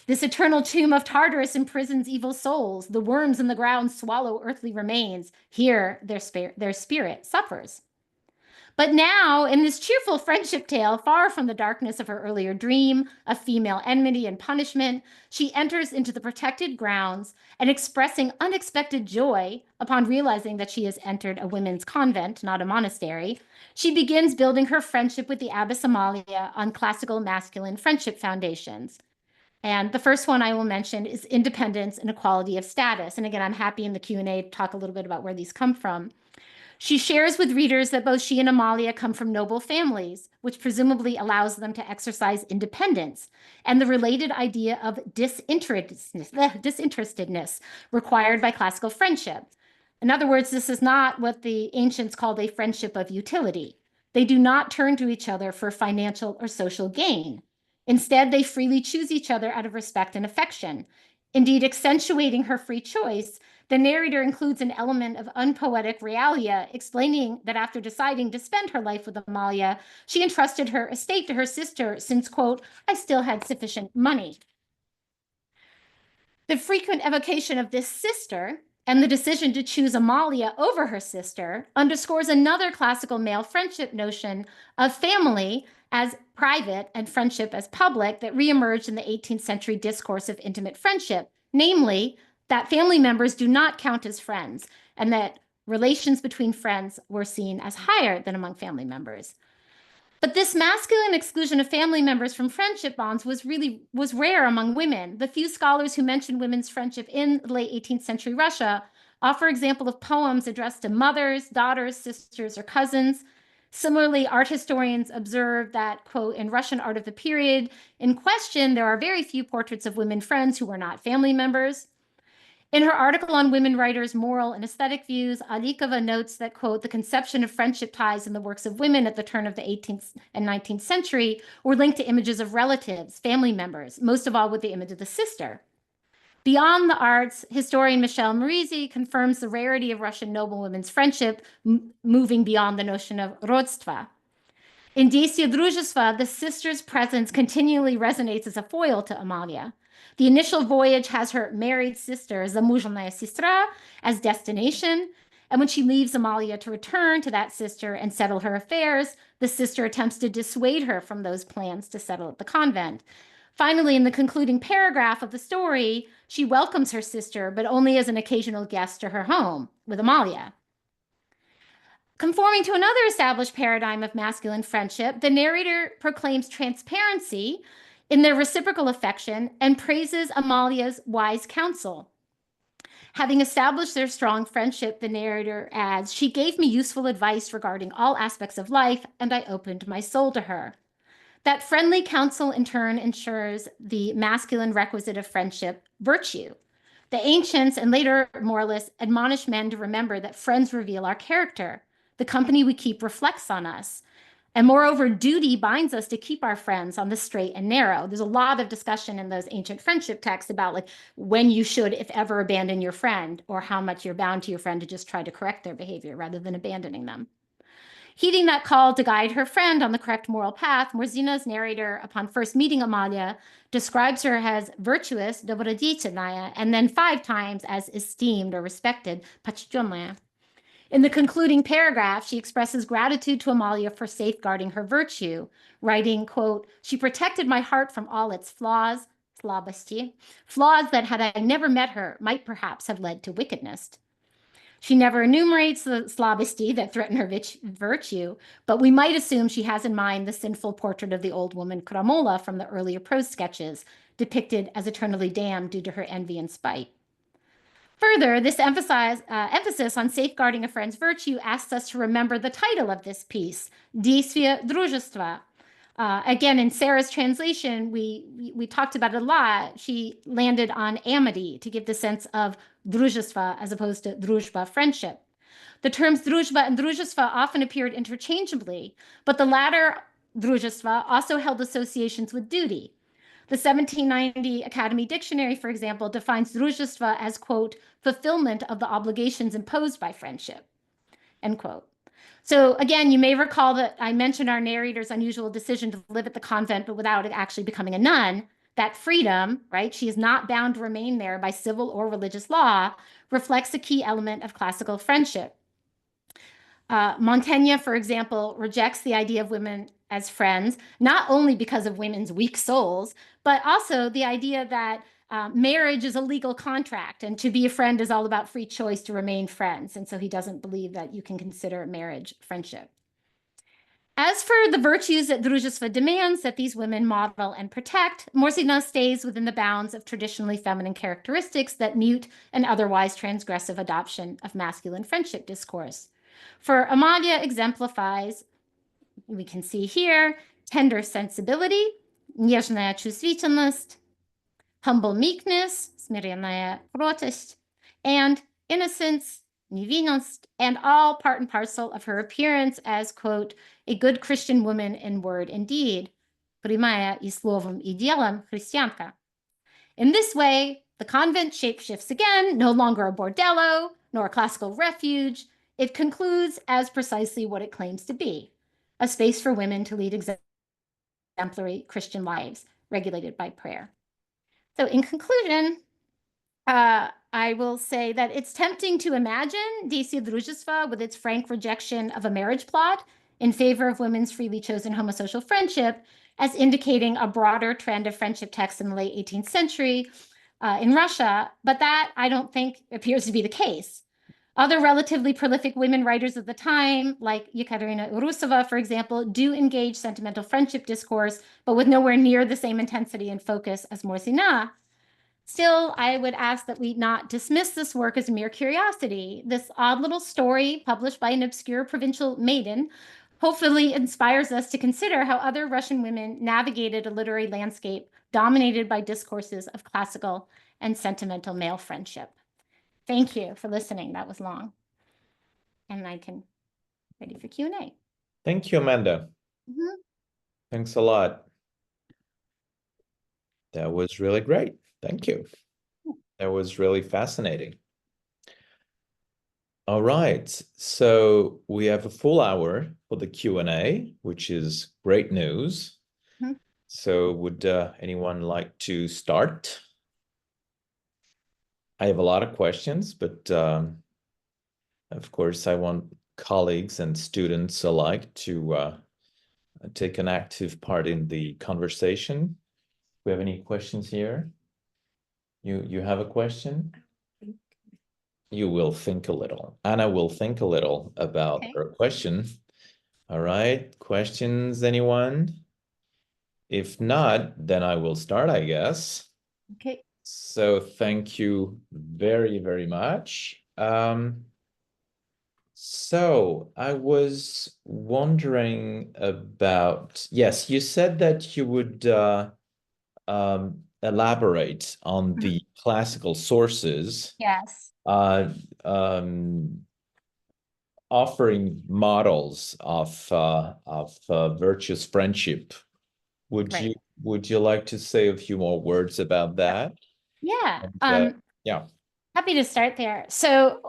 Speaker 2: "This eternal tomb of Tartarus imprisons evil souls. The worms in the ground swallow earthly remains. Here their spirit suffers." But now, in this cheerful friendship tale, far from the darkness of her earlier dream of female enmity and punishment, she enters into the protected grounds and, expressing unexpected joy upon realizing that she has entered a women's convent, not a monastery, she begins building her friendship with the Abbess Amalia on classical masculine friendship foundations. And the first one I will mention is independence and equality of status. And again, I'm happy in the Q&A to talk a little bit about where these come from. She shares with readers that both she and Amalia come from noble families, which presumably allows them to exercise independence, and the related idea of disinterestedness required by classical friendship. In other words, this is not what the ancients called a friendship of utility. They do not turn to each other for financial or social gain. Instead, they freely choose each other out of respect and affection. Indeed, accentuating her free choice, the narrator includes an element of unpoetic realia, explaining that after deciding to spend her life with Amalia, she entrusted her estate to her sister since, quote, "I still had sufficient money." The frequent evocation of this sister and the decision to choose Amalia over her sister underscores another classical male friendship notion of family as private and friendship as public that reemerged in the 18th century discourse of intimate friendship, namely that family members do not count as friends and that relations between friends were seen as higher than among family members. But this masculine exclusion of family members from friendship bonds was rare among women. The few scholars who mention women's friendship in late 18th century Russia offer example of poems addressed to mothers, daughters, sisters, or cousins. Similarly, art historians observe that, quote, in Russian art of the period in question, there are very few portraits of women friends who were not family members. In her article on women writers' moral and aesthetic views, Alikova notes that, quote, the conception of friendship ties in the works of women at the turn of the 18th and 19th century were linked to images of relatives, family members, most of all with the image of the sister. Beyond the arts, historian Michel Morizi confirms the rarity of Russian noblewomen's friendship, moving beyond the notion of родства. In Действие, дружества, the sister's presence continually resonates as a foil to Amalia. The initial voyage has her married sister, замужняя сестра, as destination, and when she leaves Amalia to return to that sister and settle her affairs, the sister attempts to dissuade her from those plans to settle at the convent. Finally, in the concluding paragraph of the story, she welcomes her sister, but only as an occasional guest to her home with Amalia. Conforming to another established paradigm of masculine friendship, the narrator proclaims transparency in their reciprocal affection and praises Amalia's wise counsel. Having established their strong friendship, the narrator adds, "She gave me useful advice regarding all aspects of life, and I opened my soul to her." That friendly counsel in turn ensures the masculine requisite of friendship, virtue. The ancients and later moralists admonish men to remember that friends reveal our character. The company we keep reflects on us. And moreover, duty binds us to keep our friends on the straight and narrow. There's a lot of discussion in those ancient friendship texts about like when you should, if ever, abandon your friend, or how much you're bound to your friend to just try to correct their behavior rather than abandoning them. Heeding that call to guide her friend on the correct moral path, Murzina's narrator, upon first meeting Amalia, describes her as virtuous, добродетельная, and then 5 times as esteemed or respected, почтенная. In the concluding paragraph, she expresses gratitude to Amalia for safeguarding her virtue, writing, quote, "She protected my heart from all its flaws, слабости, flaws that, had I never met her, might perhaps have led to wickedness." She never enumerates the slabosty that threaten her virtue, but we might assume she has in mind the sinful portrait of the old woman Kramola from the earlier prose sketches, depicted as eternally damned due to her envy and spite. Further, this emphasis on safeguarding a friend's virtue asks us to remember the title of this piece, Действие, дружества, Again, in Sarah's translation, we talked about it a lot. She landed on amity to give the sense of дружества as opposed to друžba, friendship. The terms дружба and дружества often appeared interchangeably, but the latter, дружества, also held associations with duty. The 1790 Academy Dictionary, for example, defines дружества as, quote, fulfillment of the obligations imposed by friendship, end quote. So again, you may recall that I mentioned our narrator's unusual decision to live at the convent, but without actually becoming a nun. That freedom, right, she is not bound to remain there by civil or religious law, reflects a key element of classical friendship. Montaigne, for example, rejects the idea of women as friends, not only because of women's weak souls, but also the idea that marriage is a legal contract, and to be a friend is all about free choice to remain friends. And so he doesn't believe that you can consider marriage friendship. As for the virtues that дружество demands that these women model and protect, Murzina stays within the bounds of traditionally feminine characteristics that mute an otherwise transgressive adoption of masculine friendship discourse. For Amalia exemplifies, we can see here, tender sensibility, нежная чувствительность, humble meekness, смиренная кротость, and innocence, невинность, and all part and parcel of her appearance as, quote, a good Christian woman in word and deed, прямая и словом и делом христианка. In this way, the convent shapeshifts again, no longer a bordello, nor a classical refuge. It concludes as precisely what it claims to be, a space for women to lead exemplary Christian lives, regulated by prayer. So in conclusion, I will say that it's tempting to imagine Действие, дружества with its frank rejection of a marriage plot in favor of women's freely chosen homosocial friendship as indicating a broader trend of friendship texts in the late 18th century in Russia, but that I don't think appears to be the case. Other relatively prolific women writers of the time, like Ekaterina Urusova, for example, do engage sentimental friendship discourse, but with nowhere near the same intensity and focus as Murzina. Still, I would ask that we not dismiss this work as mere curiosity. This odd little story published by an obscure provincial maiden hopefully inspires us to consider how other Russian women navigated a literary landscape dominated by discourses of classical and sentimental male friendship. Thank you for listening. That was long. And I can ready for Q&A.
Speaker 1: Thank you, Amanda. Thanks a lot. That was really great. Thank you. That was really fascinating. All right, so we have a full hour for the Q&A, which is great news. So would anyone like to start? I have a lot of questions, but of course I want colleagues and students alike to take an active part in the conversation. Do we have any questions here? You have a question? You will think a little. Anna will think a little about her question. All right, questions, anyone? If not, then I will start, I guess.
Speaker 2: Okay.
Speaker 1: So thank you very, very much. So I was wondering about, yes, you said that you would elaborate on the classical sources.
Speaker 2: Yes.
Speaker 1: Offering models of virtuous friendship. Would you like to say a few more words about that?
Speaker 2: Yeah.
Speaker 1: And, yeah.
Speaker 2: Happy to start there. So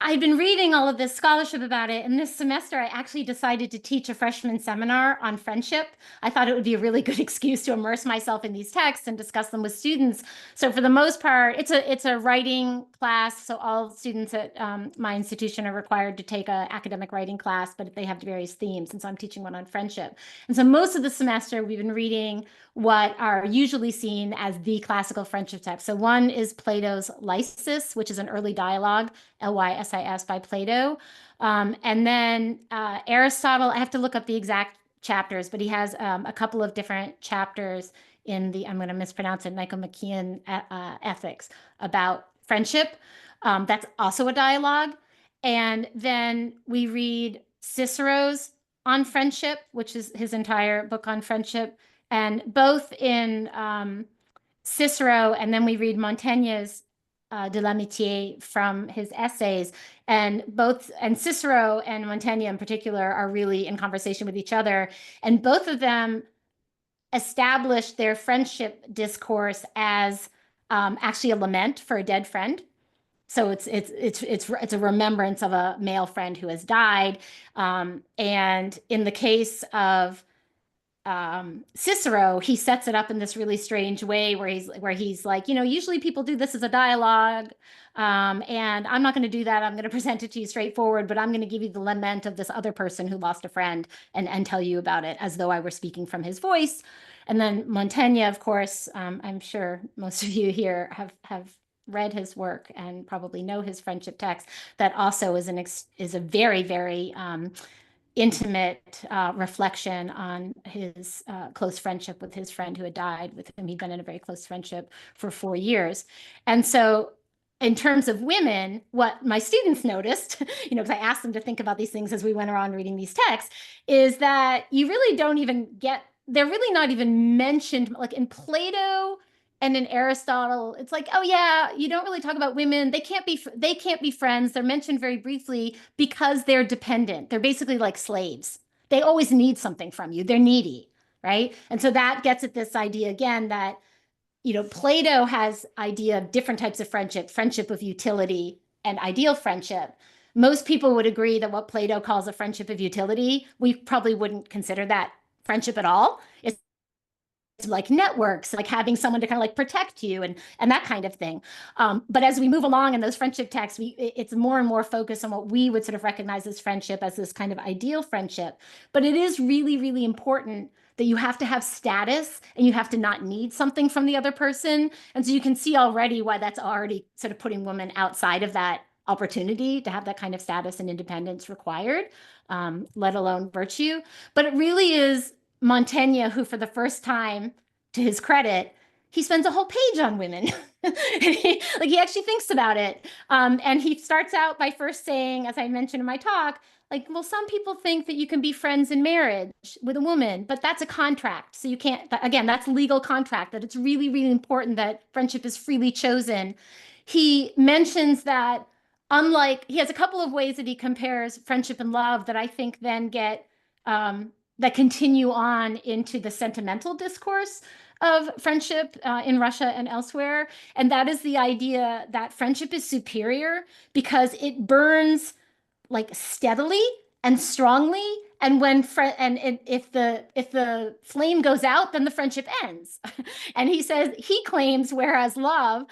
Speaker 2: I've been reading all of this scholarship about it, and this semester I actually decided to teach a freshman seminar on friendship. I thought it would be a really good excuse to immerse myself in these texts and discuss them with students. So for the most part, it's a writing class. So all students at my institution are required to take an academic writing class, but they have various themes. And so I'm teaching one on friendship. And so most of the semester we've been reading what are usually seen as the classical friendship texts. So one is Plato's Lysis, which is an early dialogue, Lysis by Plato. And then Aristotle, I have to look up the exact chapters, but he has a couple of different chapters in the, I'm going to mispronounce it, Nicomachean Ethics about friendship. That's also a dialogue. And then we read Cicero's on friendship, which is his entire book on friendship, and both in Cicero, and then we read Montaigne's de l'amitié from his essays, and Cicero and Montaigne in particular are really in conversation with each other, and both of them established their friendship discourse as actually a lament for a dead friend. So it's a remembrance of a male friend who has died, and in the case of Cicero, he sets it up in this really strange way where he's like, usually people do this as a dialogue, and I'm not going to do that. I'm going to present it to you straightforward, but I'm going to give you the lament of this other person who lost a friend and tell you about it as though I were speaking from his voice. And then Montaigne, of course, I'm sure most of you here have read his work and probably know his friendship text. That also is a very, very intimate reflection on his close friendship with his friend who had died. With him, he'd been in a very close friendship for 4 years. And so in terms of women, what my students noticed, because I asked them to think about these things as we went around reading these texts, is that you really don't even they're really not even mentioned, like in Plato and in Aristotle. It's like, oh yeah, you don't really talk about women. They can't be friends. They're mentioned very briefly because they're dependent. They're basically like slaves. They always need something from you. They're needy, right? And so that gets at this idea again that, Plato has idea of different types of friendship of utility and ideal friendship. Most people would agree that what Plato calls a friendship of utility, we probably wouldn't consider that friendship at all. It's like networks, like having someone to kind of like protect you and that kind of thing. But as we move along in those friendship texts, it's more and more focused on what we would sort of recognize as friendship, as this kind of ideal friendship. But it is really, really important that you have to have status and you have to not need something from the other person. And so you can see already why that's already sort of putting women outside of that opportunity to have that kind of status and independence required, let alone virtue. But it really is Montaigne who, for the first time, to his credit, he spends a whole page on women. he actually thinks about it. And he starts out by first saying, as I mentioned in my talk, like, well, some people think that you can be friends in marriage with a woman, but that's a contract. So you can't, again, that's legal contract, that it's really, really important that friendship is freely chosen. He mentions that he has a couple of ways that he compares friendship and love that I think then get, that continue on into the sentimental discourse of friendship in Russia and elsewhere. And that is the idea that friendship is superior because it burns like steadily and strongly. And if the flame goes out, then the friendship ends. And he claims, whereas love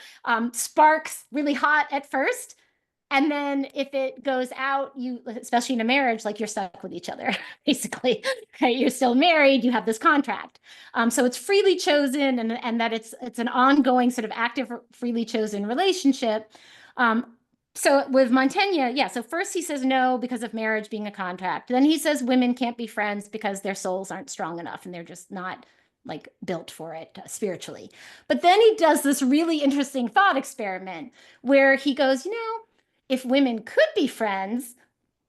Speaker 2: sparks really hot at first, and then if it goes out, especially in a marriage, like you're stuck with each other, basically. Right? You're still married, you have this contract. So it's freely chosen, and that it's an ongoing sort of active, freely chosen relationship. So with Montaigne, yeah, so first he says no because of marriage being a contract. Then he says women can't be friends because their souls aren't strong enough and they're just not like built for it spiritually. But then he does this really interesting thought experiment where he goes, if women could be friends,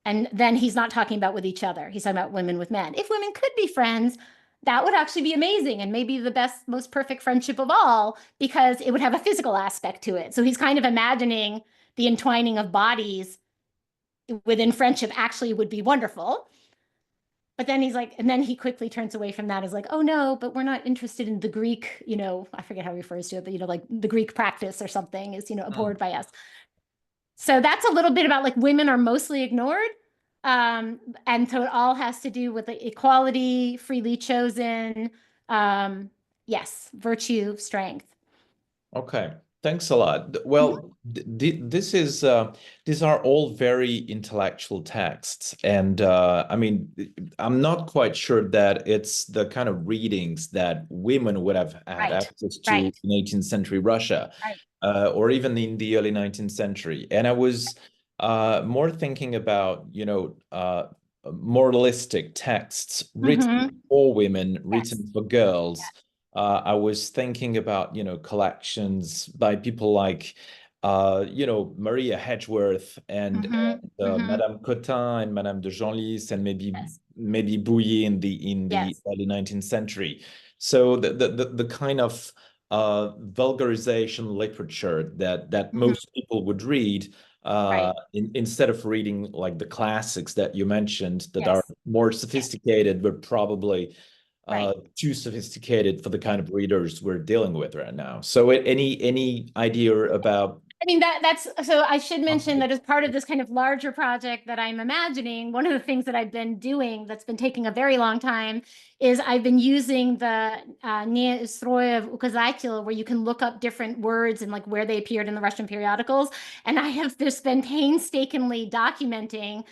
Speaker 2: and then he's not talking about with each other, he's talking about women with men. If women could be friends, that would actually be amazing and maybe the best, most perfect friendship of all, because it would have a physical aspect to it. So he's kind of imagining the entwining of bodies within friendship actually would be wonderful. But then he's like, and then he quickly turns away from that as like, oh no, but we're not interested in the Greek, I forget how he refers to it, but like the Greek practice or something is, abhorred by us. So that's a little bit about like women are mostly ignored. And so it all has to do with the equality, freely chosen, yes, virtue, strength.
Speaker 1: Okay, thanks a lot. Well, these are all very intellectual texts, and I mean, I'm not quite sure that it's the kind of readings that women would have had access to in 18th century Russia, or even in the early 19th century. And I was more thinking about, moralistic texts written for women, written for girls. I was thinking about, collections by people like you know, Maria Hedgeworth and,
Speaker 2: Mm-hmm.
Speaker 1: Madame Cotin and Madame de Genlis and
Speaker 2: Yes.
Speaker 1: maybe Bouilly in the
Speaker 2: Yes.
Speaker 1: early 19th century. So the kind of vulgarization literature that most people would read,
Speaker 2: Right.
Speaker 1: instead of reading like the classics that you mentioned that are
Speaker 2: Yes.
Speaker 1: more
Speaker 2: Yes.
Speaker 1: sophisticated, but probably
Speaker 2: Right.
Speaker 1: too sophisticated for the kind of readers we're dealing with right now. So any idea about?
Speaker 2: I mean, that's so I should mention that as part of this kind of larger project that I'm imagining, one of the things that I've been doing that's been taking a very long time is I've been using the Histoire, where you can look up different words and like where they appeared in the Russian periodicals. And I have just been painstakingly documenting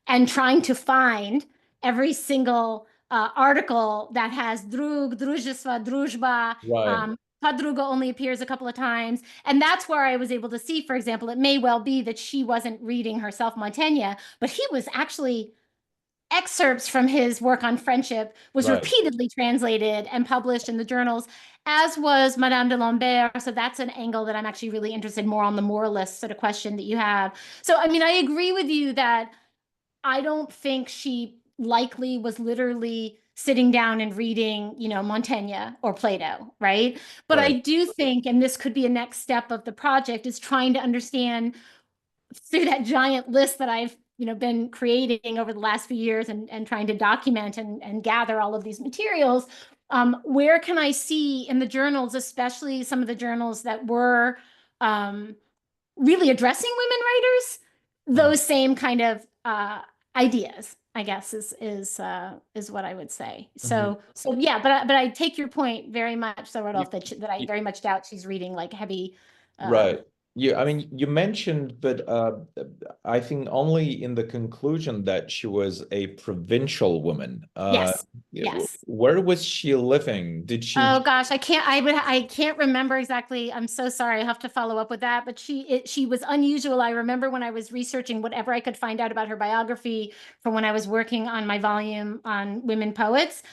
Speaker 2: and trying to find every single article that has drug, дружества, дружба.
Speaker 1: Right.
Speaker 2: Podruga only appears a couple of times. And that's where I was able to see, for example, it may well be that she wasn't reading herself Montaigne, but he was actually excerpts from his work on friendship was
Speaker 1: Right.
Speaker 2: repeatedly translated and published in the journals, as was Madame de Lambert. So that's an angle that I'm actually really interested more on the moralist sort of question that you have. So, I mean, I agree with you that I don't think she likely was literally sitting down and reading, you know, Montaigne or Plato, right? But I
Speaker 1: Right.
Speaker 2: do think, and this could be a next step of the project, is trying to understand through that giant list that I've, you know, been creating over the last few years and trying to document and gather all of these materials. Where can I see in the journals, especially some of the journals that were really addressing women writers, those same kind of ideas, I guess is what I would say.
Speaker 1: Mhm.
Speaker 2: So yeah, but I take your point very much, so
Speaker 1: You,
Speaker 2: Rodolphe, that I
Speaker 1: you,
Speaker 2: very much doubt she's reading like heavy.
Speaker 1: right. I mean, you mentioned, but I think only in the conclusion that she was a provincial woman.
Speaker 2: Yes, yes.
Speaker 1: Where was she living? Did she?
Speaker 2: Oh gosh, I can't remember exactly. I'm so sorry. I have to follow up with that. But she was unusual. I remember when I was researching whatever I could find out about her biography from when I was working on my volume on women poets,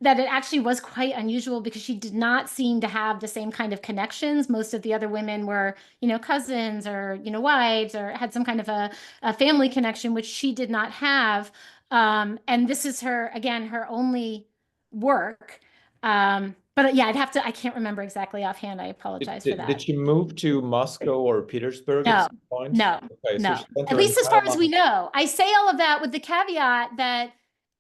Speaker 2: that it actually was quite unusual because she did not seem to have the same kind of connections. Most of the other women were, you know, cousins or, you know, wives or had some kind of a family connection, which she did not have. And this is her, again, her only work. But yeah, I can't remember exactly offhand. I apologize for
Speaker 1: Did
Speaker 2: that.
Speaker 1: she move to Moscow or Petersburg at
Speaker 2: No,
Speaker 1: some point?
Speaker 2: no,
Speaker 1: Okay, so
Speaker 2: no.
Speaker 1: she spent
Speaker 2: At
Speaker 1: her
Speaker 2: least as far
Speaker 1: entire
Speaker 2: as
Speaker 1: life.
Speaker 2: we know. I say all of that with the caveat that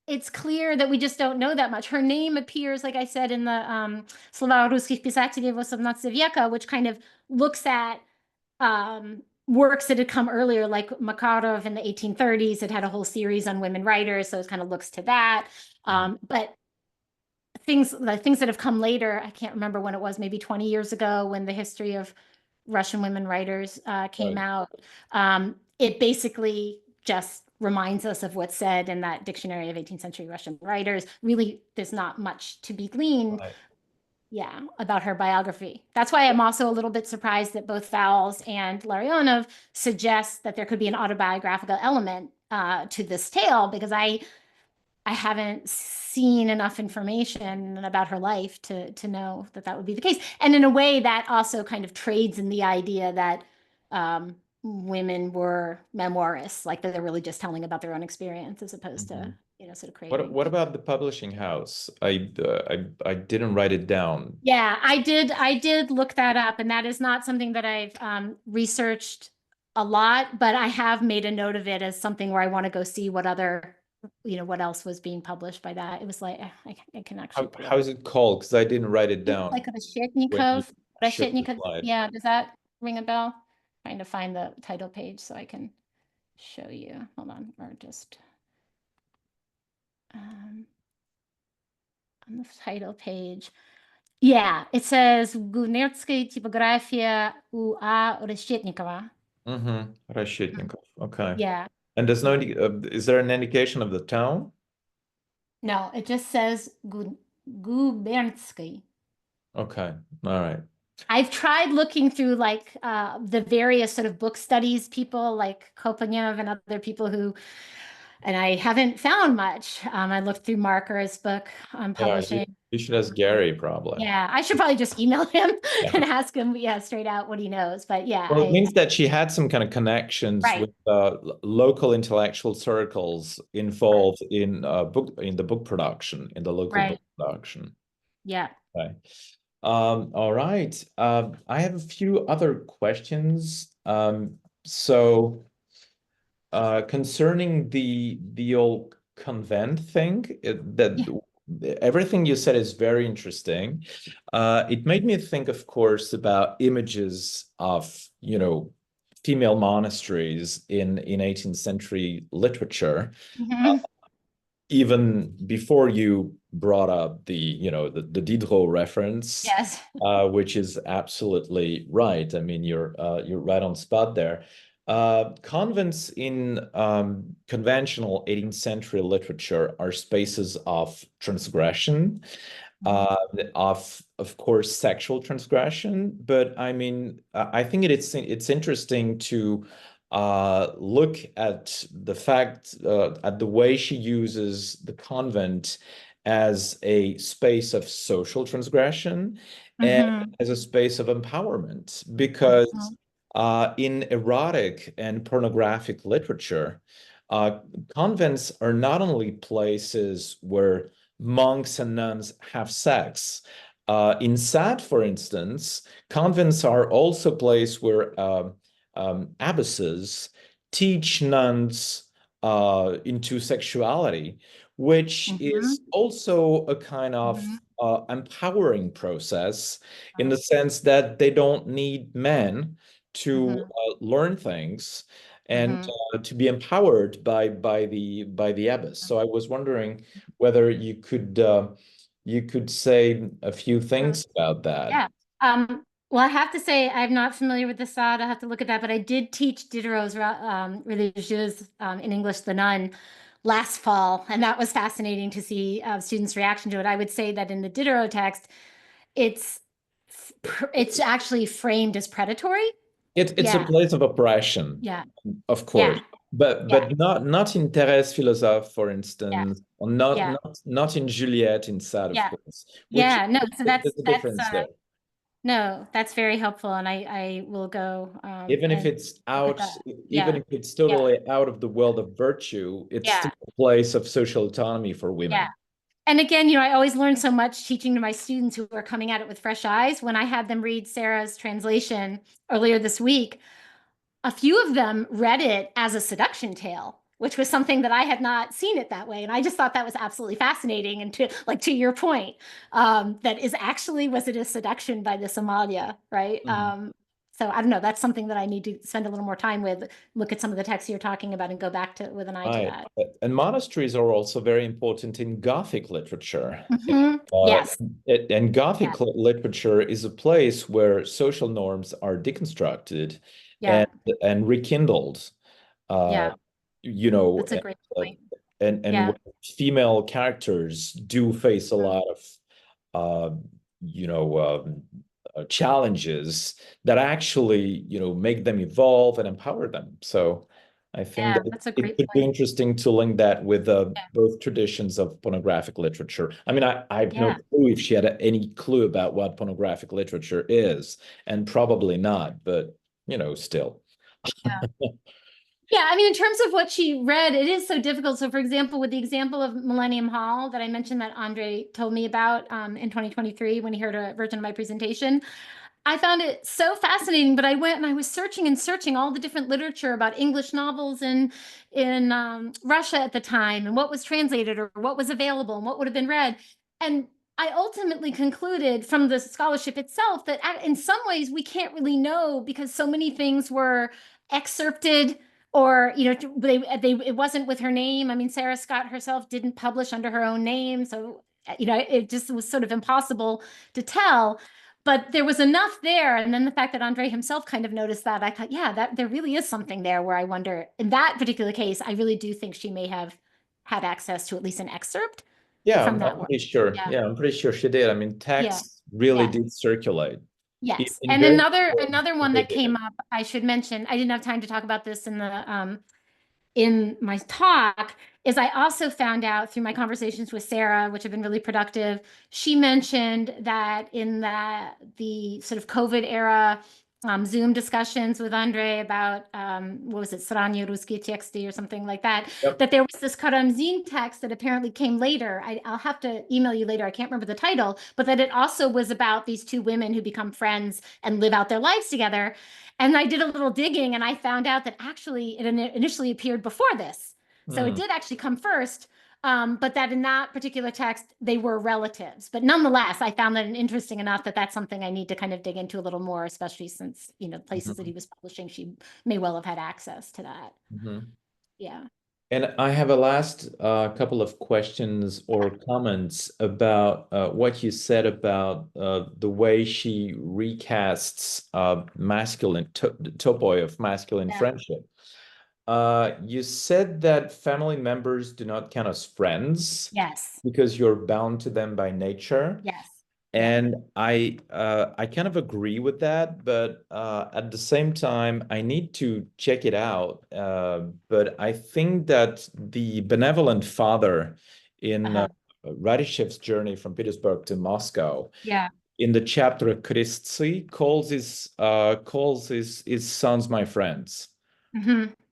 Speaker 2: it's clear that we just don't know that much. Her name appears, like I said, in the Слова русских писателей XVIIIe, which kind of looks at works that had come earlier, like Makarov in the 1830s. It had a whole series on women writers, so it kind of looks to that. But the things that have come later, I can't remember when it was, maybe 20 years ago when the history of Russian women writers came
Speaker 1: Right.
Speaker 2: out. It basically just reminds us of what's said in that dictionary of 18th century Russian writers. Really, there's not much to be gleaned,
Speaker 1: Right.
Speaker 2: yeah, about her biography. That's why I'm also a little bit surprised that both Fowles and Larionov suggest that there could be an autobiographical element to this tale, because I haven't seen enough information about her life to know that that would be the case. And in a way, that also kind of trades in the idea that women were memoirists, like that they're really just telling about their own experience as opposed to, you know, sort of creating.
Speaker 1: What about the publishing house? I didn't write it down.
Speaker 2: Yeah, I did look that up, and that is not something that I've researched a lot, but I have made a note of it as something where I want to go see what other, you know, what else was being published by that. It was like, I can actually pull
Speaker 1: How
Speaker 2: up.
Speaker 1: is it called? Because I didn't write it down
Speaker 2: Like
Speaker 1: when you showed the
Speaker 2: Rushetnikov.
Speaker 1: slide.
Speaker 2: Yeah, does that ring a bell? Trying to find the title page so I can show you. Hold on, or just on the title page. Yeah, it says Гунерская типография У.А. Решетникова.
Speaker 1: Расчетников. Okay.
Speaker 2: Yeah.
Speaker 1: And there's no, is there an indication of the town?
Speaker 2: No, it just says Губернской.
Speaker 1: Okay. All right.
Speaker 2: I've tried looking through like the various sort of book studies people like Kopanev and other people who, and I haven't found much. I looked through Marker's book on
Speaker 1: Yeah,
Speaker 2: publishing.
Speaker 1: You should ask Gary, probably.
Speaker 2: Yeah, I should probably just email him
Speaker 1: Yeah.
Speaker 2: and ask him, straight out what he knows. But yeah,
Speaker 1: Well, it means that she had some kind of connections
Speaker 2: right,
Speaker 1: with local intellectual circles involved in the book production, in the local book
Speaker 2: right.
Speaker 1: production.
Speaker 2: Yeah.
Speaker 1: Okay. All right. I have a few other questions. So concerning the old convent thing, everything you said is very interesting. It made me think, of course, about images of, female monasteries in 18th century literature. Even before you brought up the Diderot reference,
Speaker 2: Yes.
Speaker 1: which is absolutely right. I mean, you're right on spot there. Convents in conventional 18th century literature are spaces of transgression, of course, sexual transgression. But I mean, I think it's interesting to look at the fact, at the way she uses the convent as a space of social transgression and as a space of empowerment, because in erotic and pornographic literature, convents are not only places where monks and nuns have sex. In Sad, for instance, convents are also a place where abbesses teach nuns into sexuality, which is also a kind of empowering process, in the sense that they don't need men to learn things and to be empowered by the abbess. So I was wondering whether you could say a few things about that.
Speaker 2: Yeah. Well, I have to say I'm not familiar with the Sade. I have to look at that, but I did teach Diderot's Religieuse in English, The Nun, last fall, and that was fascinating to see students' reaction to it. I would say that in the Diderot text, it's actually framed as predatory.
Speaker 1: It's a place of oppression.
Speaker 2: Yeah.
Speaker 1: Of course.
Speaker 2: Yeah.
Speaker 1: But not in Thérèse Philosophe, for instance, or
Speaker 2: Yeah.
Speaker 1: not in Juliet in Sade, of course.
Speaker 2: Yeah, no, so
Speaker 1: there's a difference there.
Speaker 2: No, that's very helpful, and I will go
Speaker 1: even if it's out, even if it's totally out of the world of virtue, it's still a place of social autonomy for women.
Speaker 2: Yeah. And again, I always learn so much teaching to my students who are coming at it with fresh eyes. When I had them read Sarah's translation earlier this week, a few of them read it as a seduction tale, which was something that I had not seen it that way. And I just thought that was absolutely fascinating. And to your point, that is actually, was it a seduction by this Amalia, right? So I don't know, that's something that I need to spend a little more time with, look at some of the texts you're talking about and go back to with an eye to that.
Speaker 1: And monasteries are also very important in Gothic literature.
Speaker 2: Yes.
Speaker 1: And Gothic literature is a place where social norms are deconstructed and rekindled.
Speaker 2: That's a great point.
Speaker 1: And female characters do face a lot of challenges that actually make them evolve and empower them. So I think that it could be interesting to link that with both traditions of pornographic literature. I mean, I have no clue if she had any clue about what pornographic literature is, and probably not, but still.
Speaker 2: Yeah, I mean, in terms of what she read, it is so difficult. So, for example, with the example of Millennium Hall that I mentioned that Andre told me about in 2023 when he heard a version of my presentation, I found it so fascinating. But I went and I was searching and searching all the different literature about English novels in Russia at the time, and what was translated or what was available and what would have been read. And I ultimately concluded from the scholarship itself that in some ways we can't really know, because so many things were excerpted, or it wasn't with her name. I mean, Sarah Scott herself didn't publish under her own name, so it just was sort of impossible to tell. But there was enough there, and then the fact that Andre himself kind of noticed that, I thought, that there really is something there where I wonder, in that particular case, I really do think she may have had access to at least an excerpt.
Speaker 1: Yeah, I'm pretty sure. Yeah, I'm pretty sure she did. I mean, texts really did circulate.
Speaker 2: Yes, and another one that came up, I should mention, I didn't have time to talk about this in the in my talk is I also found out through my conversations with Sarah, which have been really productive. She mentioned that in the sort of COVID era Zoom discussions with Andre about what was it, Sranye Russkie Teksty or something like that,
Speaker 1: Yep.
Speaker 2: that there was this Karamzin text that apparently came later. I'll have to email you later. I can't remember the title, but that it also was about these two women who become friends and live out their lives together. And I did a little digging and I found out that actually it initially appeared before this. So it did actually come first, but that in that particular text, they were relatives. But nonetheless, I found that interesting enough that that's something I need to kind of dig into a little more, especially since, you know, places that he was publishing, she may well have had access to that. Yeah.
Speaker 1: And I have a last couple of questions or comments about what you said about the way she recasts masculine topoi of masculine friendship. You said that family members do not count as friends.
Speaker 2: Yes.
Speaker 1: Because you're bound to them by nature.
Speaker 2: Yes.
Speaker 1: And I kind of agree with that, but at the same time, I need to check it out. But I think that the benevolent father in Radishev's journey from Petersburg to Moscow, in the chapter Kristsi, calls his sons my friends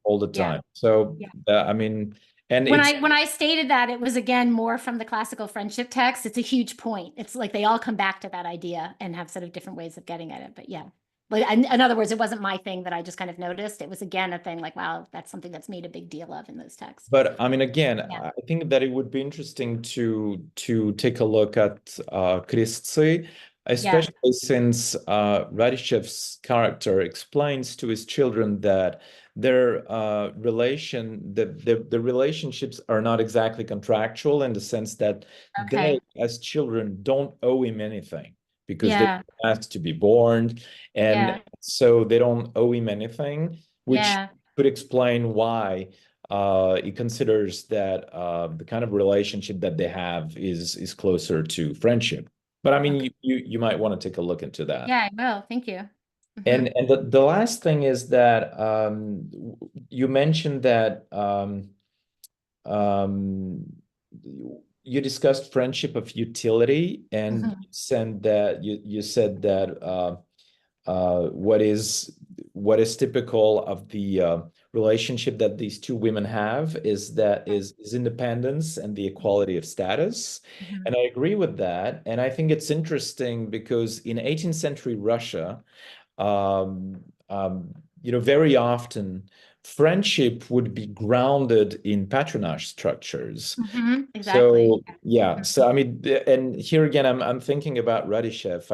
Speaker 1: all the time. So I mean. And
Speaker 2: when I stated that, it was again more from the classical friendship text. It's a huge point. It's like they all come back to that idea and have sort of different ways of getting at it. But yeah, like in other words, it wasn't my thing that I just kind of noticed. It was again a thing like, wow, that's something that's made a big deal of in those texts.
Speaker 1: But I mean, again, I think that it would be interesting to take a look at Kristsi, especially since Radishev's character explains to his children that their the relationships are not exactly contractual in the sense that they, as children, don't owe him anything because they asked to be born, and so they don't owe him anything, which could explain why he considers that the kind of relationship that they have is closer to friendship. But I mean, you might want to take a look into that.
Speaker 2: Yeah, I will. Thank you.
Speaker 1: And the last thing is that you mentioned that you discussed friendship of utility, and you said that what is typical of the relationship that these two women have is independence and the equality of status. And I agree with that. And I think it's interesting because in 18th century Russia, very often friendship would be grounded in patronage structures.
Speaker 2: Exactly.
Speaker 1: So yeah, so I mean, and here again, I'm thinking about Radishev.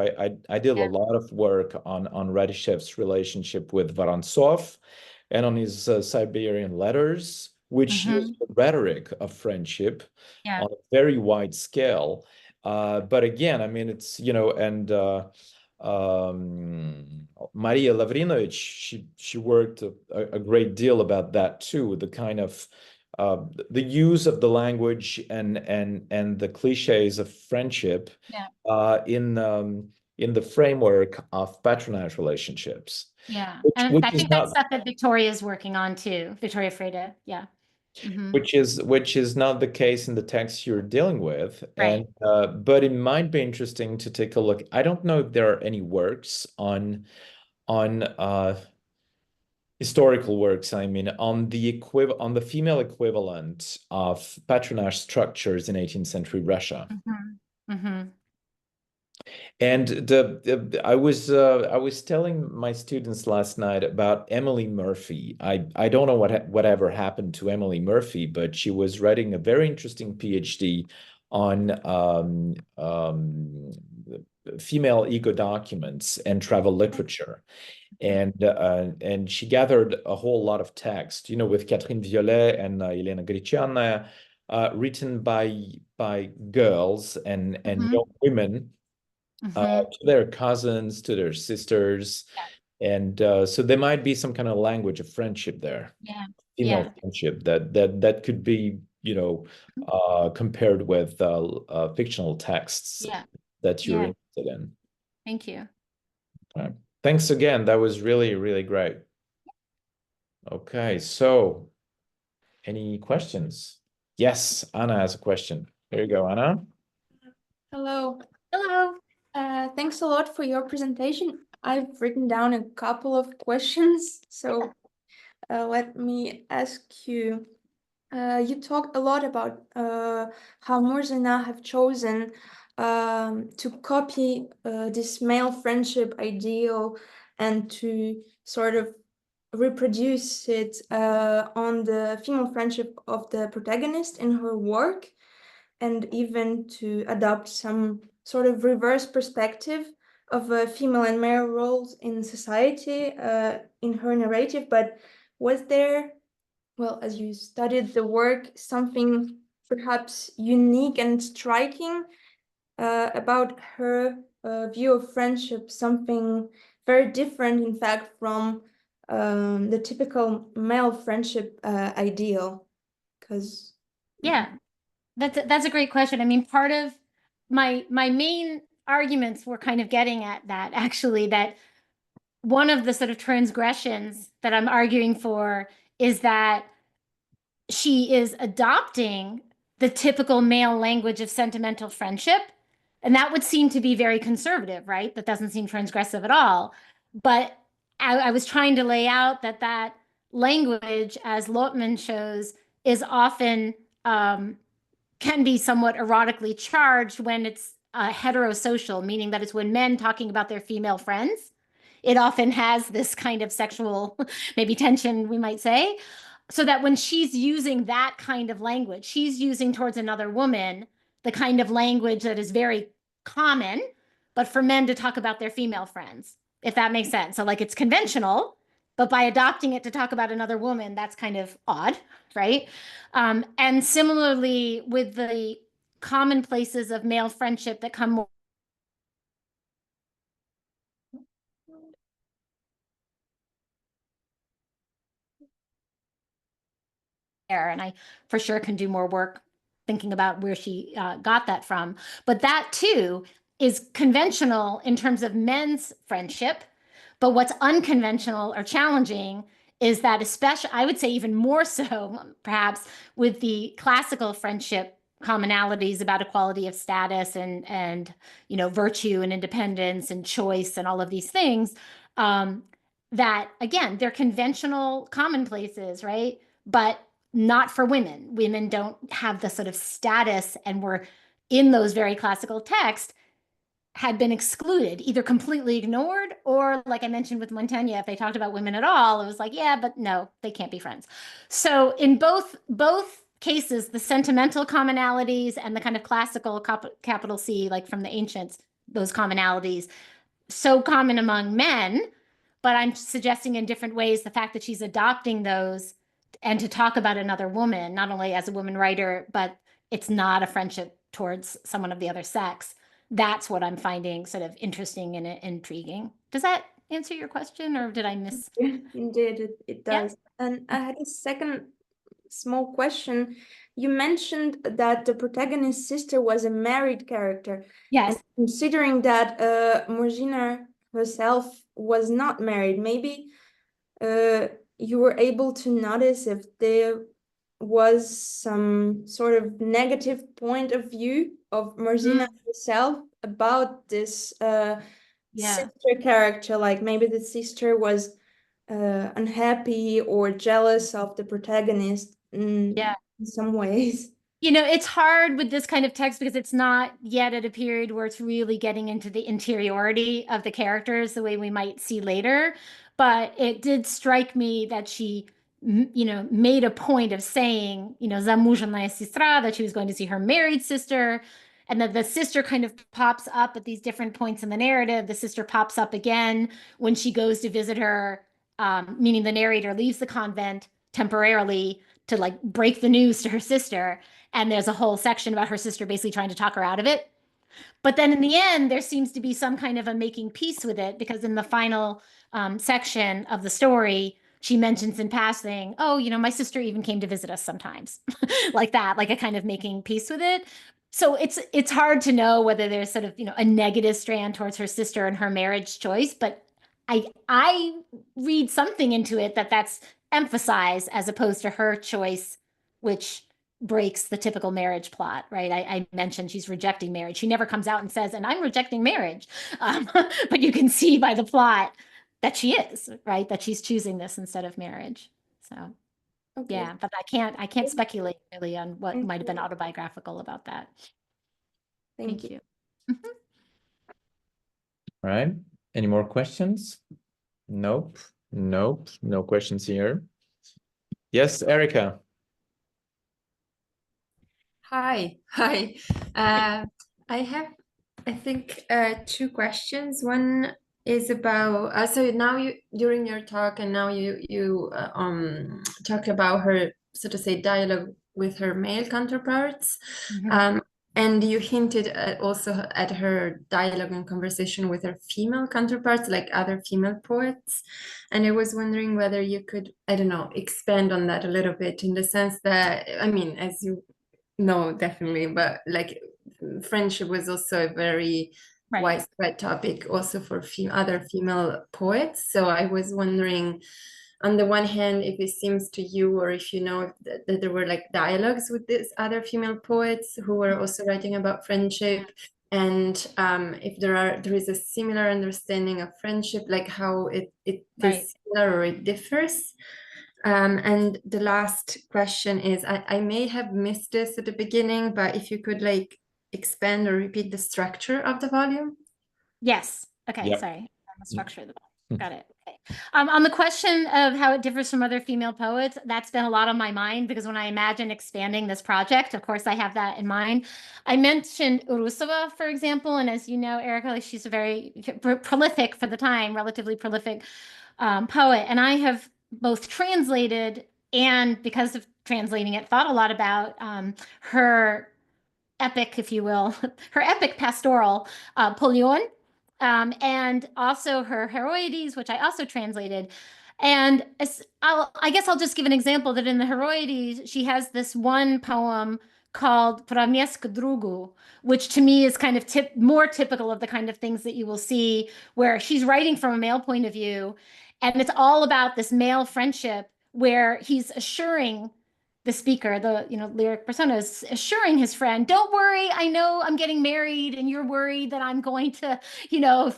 Speaker 1: I did a lot of work on Radishev's relationship with Vorontsov and on his Siberian letters, which use the rhetoric of friendship on a very wide scale. But again, I mean, it's, and Maria Lavrinovich, she worked a great deal about that too, the kind of the use of the language and the cliches of friendship in the framework of patronage relationships.
Speaker 2: Yeah,
Speaker 1: which
Speaker 2: and I
Speaker 1: is
Speaker 2: think that's stuff that Victoria's working on too. Victoria Freda,
Speaker 1: which is not the case in the text you're dealing with.
Speaker 2: Right.
Speaker 1: And but it might be interesting to take a look. I don't know if there are any works on historical works, I mean, on the female equivalent of patronage structures in 18th century Russia. And I was telling my students last night about Emily Murphy. I don't know whatever happened to Emily Murphy, but she was writing a very interesting PhD on female ego documents and travel literature. And she gathered a whole lot of text, with Catherine Violet and Elena Griciana, written by girls and young women, to their cousins, to their sisters. And so there might be some kind of language of friendship there. Female friendship that could be, compared with fictional texts that you're interested in.
Speaker 2: Thank you.
Speaker 1: Okay. Thanks again. That was really, really great. Okay, so any questions? Yes, Anna has a question. Here you go, Anna.
Speaker 3: Hello.
Speaker 2: Hello.
Speaker 3: Thanks a lot for your presentation. I've written down a couple of questions, so let me ask you. You talked a lot about how Murzina have chosen to copy this male friendship ideal and to sort of reproduce it on the female friendship of the protagonist in her work, and even to adopt some sort of reverse perspective of female and male roles in society in her narrative. But was there, well, as you studied the work, something perhaps unique and striking about her view of friendship, something very different, in fact, from the typical male friendship ideal? Because
Speaker 2: Yeah, that's a great question. I mean, part of my main arguments were kind of getting at that, actually, that one of the sort of transgressions that I'm arguing for is that she is adopting the typical male language of sentimental friendship. And that would seem to be very conservative, right? That doesn't seem transgressive at all. But I was trying to lay out that that language, as Lotman shows, is often can be somewhat erotically charged when it's heterosocial, meaning that it's when men talking about their female friends. It often has this kind of sexual, maybe tension, we might say. So that when she's using that kind of language, she's using towards another woman the kind of language that is very common, but for men to talk about their female friends, if that makes sense. So like it's conventional, but by adopting it to talk about another woman, that's kind of odd, right? And similarly with the commonplaces of male friendship that come more there, and I for sure can do more work thinking about where she got that from. But that too is conventional in terms of men's friendship. But what's unconventional or challenging is that, especially, I would say even more so, perhaps, with the classical friendship commonalities about equality of status and virtue and independence and choice and all of these things, that again, they're conventional commonplaces, right? But not for women. Women don't have the sort of status, and were in those very classical texts had been excluded, either completely ignored, or like I mentioned with Montaigne, if they talked about women at all, it was like, yeah, but no, they can't be friends. So in both cases, the sentimental commonalities and the kind of classical capital C, like from the ancients, those commonalities, so common among men, but I'm suggesting in different ways the fact that she's adopting those and to talk about another woman, not only as a woman writer, but it's not a friendship towards someone of the other sex. That's what I'm finding sort of interesting and intriguing. Does that answer your question, or did I miss?
Speaker 3: Indeed, it does. Yeah. And I had a second small question. You mentioned that the protagonist's sister was a married character.
Speaker 2: Yes.
Speaker 3: And considering that Murzina herself was not married, maybe you were able to notice if there was some sort of negative point of view of Murzina herself about this sister character, like maybe the sister was unhappy or jealous of the protagonist in some ways.
Speaker 2: It's hard with this kind of text because it's not yet at a period where it's really getting into the interiority of the characters the way we might see later. But it did strike me that she, made a point of saying, замужняя сестра, that she was going to see her married sister, and that the sister kind of pops up at these different points in the narrative. The sister pops up again when she goes to visit her, meaning the narrator leaves the convent temporarily to like break the news to her sister. And there's a whole section about her sister basically trying to talk her out of it. But then in the end, there seems to be some kind of a making peace with it, because in the final section of the story, she mentions in passing, oh, my sister even came to visit us sometimes, like that, like a kind of making peace with it. So it's hard to know whether there's sort of, a negative strand towards her sister and her marriage choice, but I read something into it that's emphasized as opposed to her choice which breaks the typical marriage plot, right? I mentioned she's rejecting marriage. She never comes out and says, and I'm rejecting marriage. But you can see by the plot that she is, right? That she's choosing this instead of marriage. So
Speaker 3: Okay.
Speaker 2: yeah, but I can't speculate really on what
Speaker 3: Thank
Speaker 2: might have been
Speaker 3: you.
Speaker 2: autobiographical about that.
Speaker 3: Thank
Speaker 2: Thank
Speaker 3: you.
Speaker 2: you.
Speaker 1: All right. Any more questions? Nope. Nope. No questions here. Yes, Erica.
Speaker 4: Hi. I have, I think, two questions. One is about so now you during your talk, and now you talked about her, so to say, dialogue with her male counterparts. And you hinted also at her dialogue and conversation with her female counterparts, like other female poets. And I was wondering whether you could, I don't know, expand on that a little bit, in the sense that, I mean, as you know, definitely, but like friendship was also a very widespread topic also for other female poets. So I was wondering, on the one hand, if it seems to you, or if you know that there were like dialogues with these other female poets who were also writing about friendship, and if there is a similar understanding of friendship, like how it is similar or it differs. And the last question is, I may have missed this at the beginning, but if you could like expand or repeat the structure of the volume.
Speaker 2: Yes. Okay.
Speaker 1: Yep.
Speaker 2: Sorry. The structure of the volume. Got it. Okay. On the question of how it differs from other female poets, that's been a lot on my mind, because when I imagine expanding this project, of course, I have that in mind. I mentioned Urusova, for example, and as you know, Erica, she's a very prolific, for the time, relatively prolific poet. And I have both translated and, because of translating it, thought a lot about her epic, if you will, her epic pastoral, Polion, and also her Heroides, which I also translated. And I guess I'll just give an example that in the Heroides, she has this one poem called Pramiesk Drugu, which to me is kind of more typical of the kind of things that you will see, where she's writing from a male point of view. And it's all about this male friendship where he's assuring the speaker, the lyric persona, is assuring his friend, don't worry, I know I'm getting married and you're worried that I'm going to,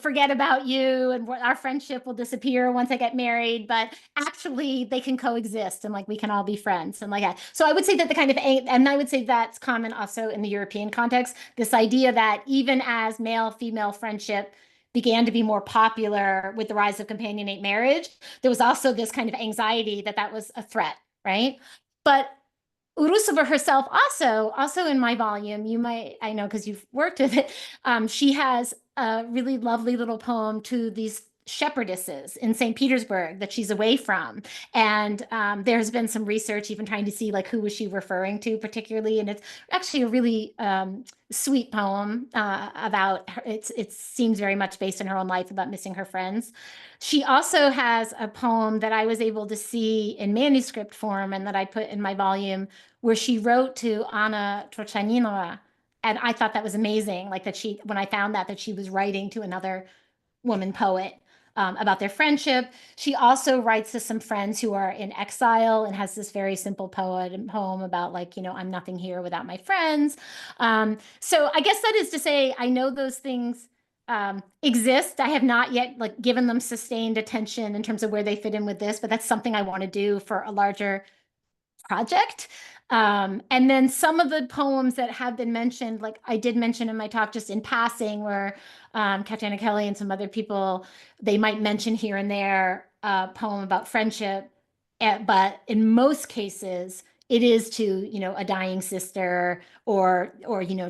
Speaker 2: forget about you and our friendship will disappear once I get married, but actually they can coexist and like we can all be friends and like that. So I would say that the kind of, and I would say that's common also in the European context, this idea that even as male-female friendship began to be more popular with the rise of companionate marriage, there was also this kind of anxiety that that was a threat, right? But Urusova herself also in my volume, you might, I know because you've worked with it, she has a really lovely little poem to these shepherdesses in St. Petersburg that she's away from. And there's been some research even trying to see like who was she referring to particularly. And it's actually a really sweet poem about her. It seems very much based in her own life about missing her friends. She also has a poem that I was able to see in manuscript form and that I put in my volume, where she wrote to Anna Trochaninova. And I thought that was amazing. Like that when I found that she was writing to another woman poet about their friendship. She also writes to some friends who are in exile and has this very simple poem about like, I'm nothing here without my friends. So I guess that is to say, I know those things exist. I have not yet like given them sustained attention in terms of where they fit in with this, but that's something I want to do for a larger project. And then some of the poems that have been mentioned, like I did mention in my talk just in passing, where Katarina Kelly and some other people, they might mention here and there a poem about friendship, but in most cases, it is to, a dying sister or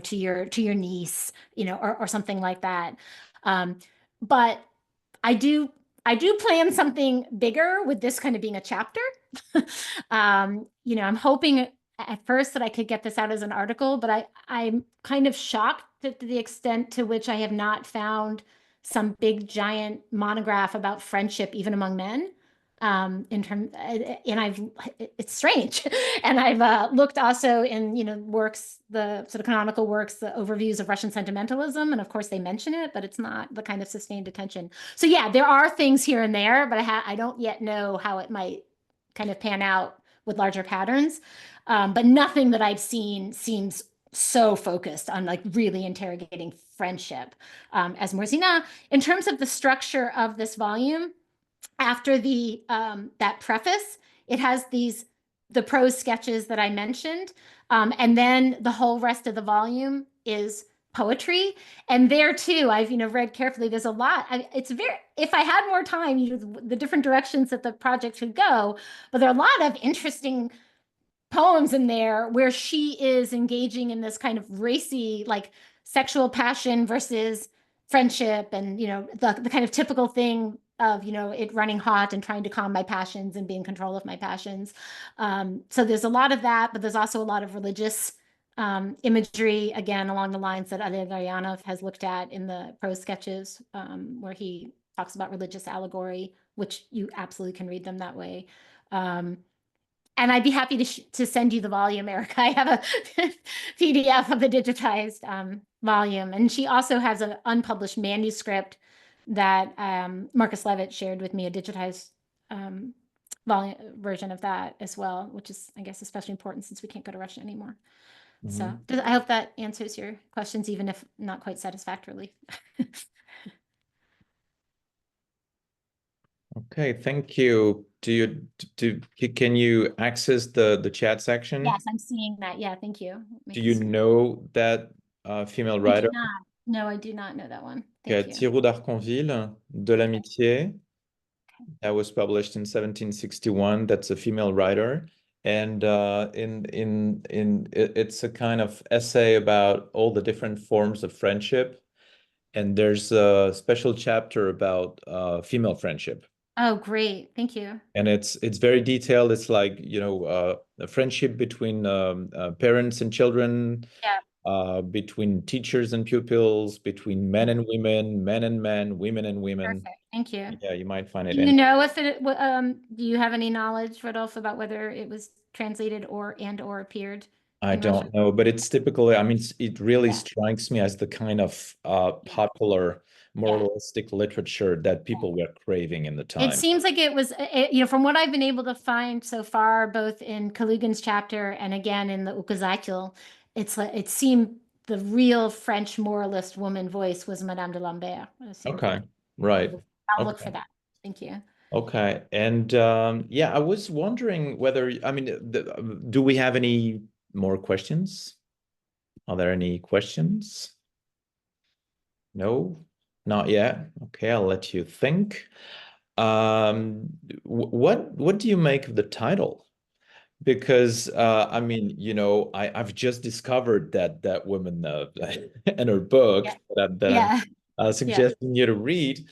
Speaker 2: to your niece, or something like that. But I do plan something bigger with this kind of being a chapter. I'm hoping at first that I could get this out as an article, but I'm kind of shocked at the extent to which I have not found some big giant monograph about friendship even among men. It's strange. And I've looked also in, works, the sort of canonical works, the overviews of Russian sentimentalism. And of course they mention it, but it's not the kind of sustained attention. So yeah, there are things here and there, but I don't yet know how it might kind of pan out with larger patterns. But nothing that I've seen seems so focused on like really interrogating friendship as Murzina. In terms of the structure of this volume, after the that preface, it has the prose sketches that I mentioned, and then the whole rest of the volume is poetry. And there too, I've read carefully. There's a lot. It's very, if I had more time, the different directions that the project could go. But there are a lot of interesting poems in there where she is engaging in this kind of racy, like sexual passion versus friendship, and the kind of typical thing of it running hot and trying to calm my passions and be in control of my passions. So there's a lot of that, but there's also a lot of religious imagery, again along the lines that Aleksandra has looked at in the prose sketches, where he talks about religious allegory, which you absolutely can read them that way. And I'd be happy to send you the volume, Erica. I have a PDF of the digitized volume. And she also has an unpublished manuscript that Marcus Levitt shared with me, a digitized volume version of that as well, which is, I guess, especially important since we can't go to Russia anymore. Mm-hmm. So I hope that answers your questions, even if not quite satisfactorily.
Speaker 1: Okay, thank you. Can you access the chat section?
Speaker 2: Yes, I'm seeing that. Yeah, thank you.
Speaker 1: Do you know that female writer?
Speaker 2: I do not. No, I do not know that one.
Speaker 1: Thank you. Tirou d'Arconville, De l'Amitié. That was published in 1761. That's a female writer. And it's a kind of essay about all the different forms of friendship. And there's a special chapter about female friendship.
Speaker 2: Oh, great. Thank you.
Speaker 1: And it's very detailed. It's like, a friendship between parents and children, between teachers and pupils, between men and women, men and men, women and women.
Speaker 2: Perfect. Thank you.
Speaker 1: Yeah, you might find it.
Speaker 2: Do you know if it, do you have any knowledge, Rodolphe, about whether it was translated or appeared?
Speaker 1: I don't know, but it's typically, I mean, it really strikes me as the kind of popular moralistic literature that people were craving in the time.
Speaker 2: It seems like it was, from what I've been able to find so far, both in Kalugin's chapter and again in the Ukazatil, it seemed the real French moralist woman voice was Madame de Lambert.
Speaker 1: Okay, right.
Speaker 2: I'll look for that. Thank you.
Speaker 1: Okay, and I was wondering whether, I mean, do we have any more questions? Are there any questions? No, not yet. Okay, I'll let you think. What do you make of the title? Because I mean, I've just discovered that woman in her book that I'm suggesting you to read.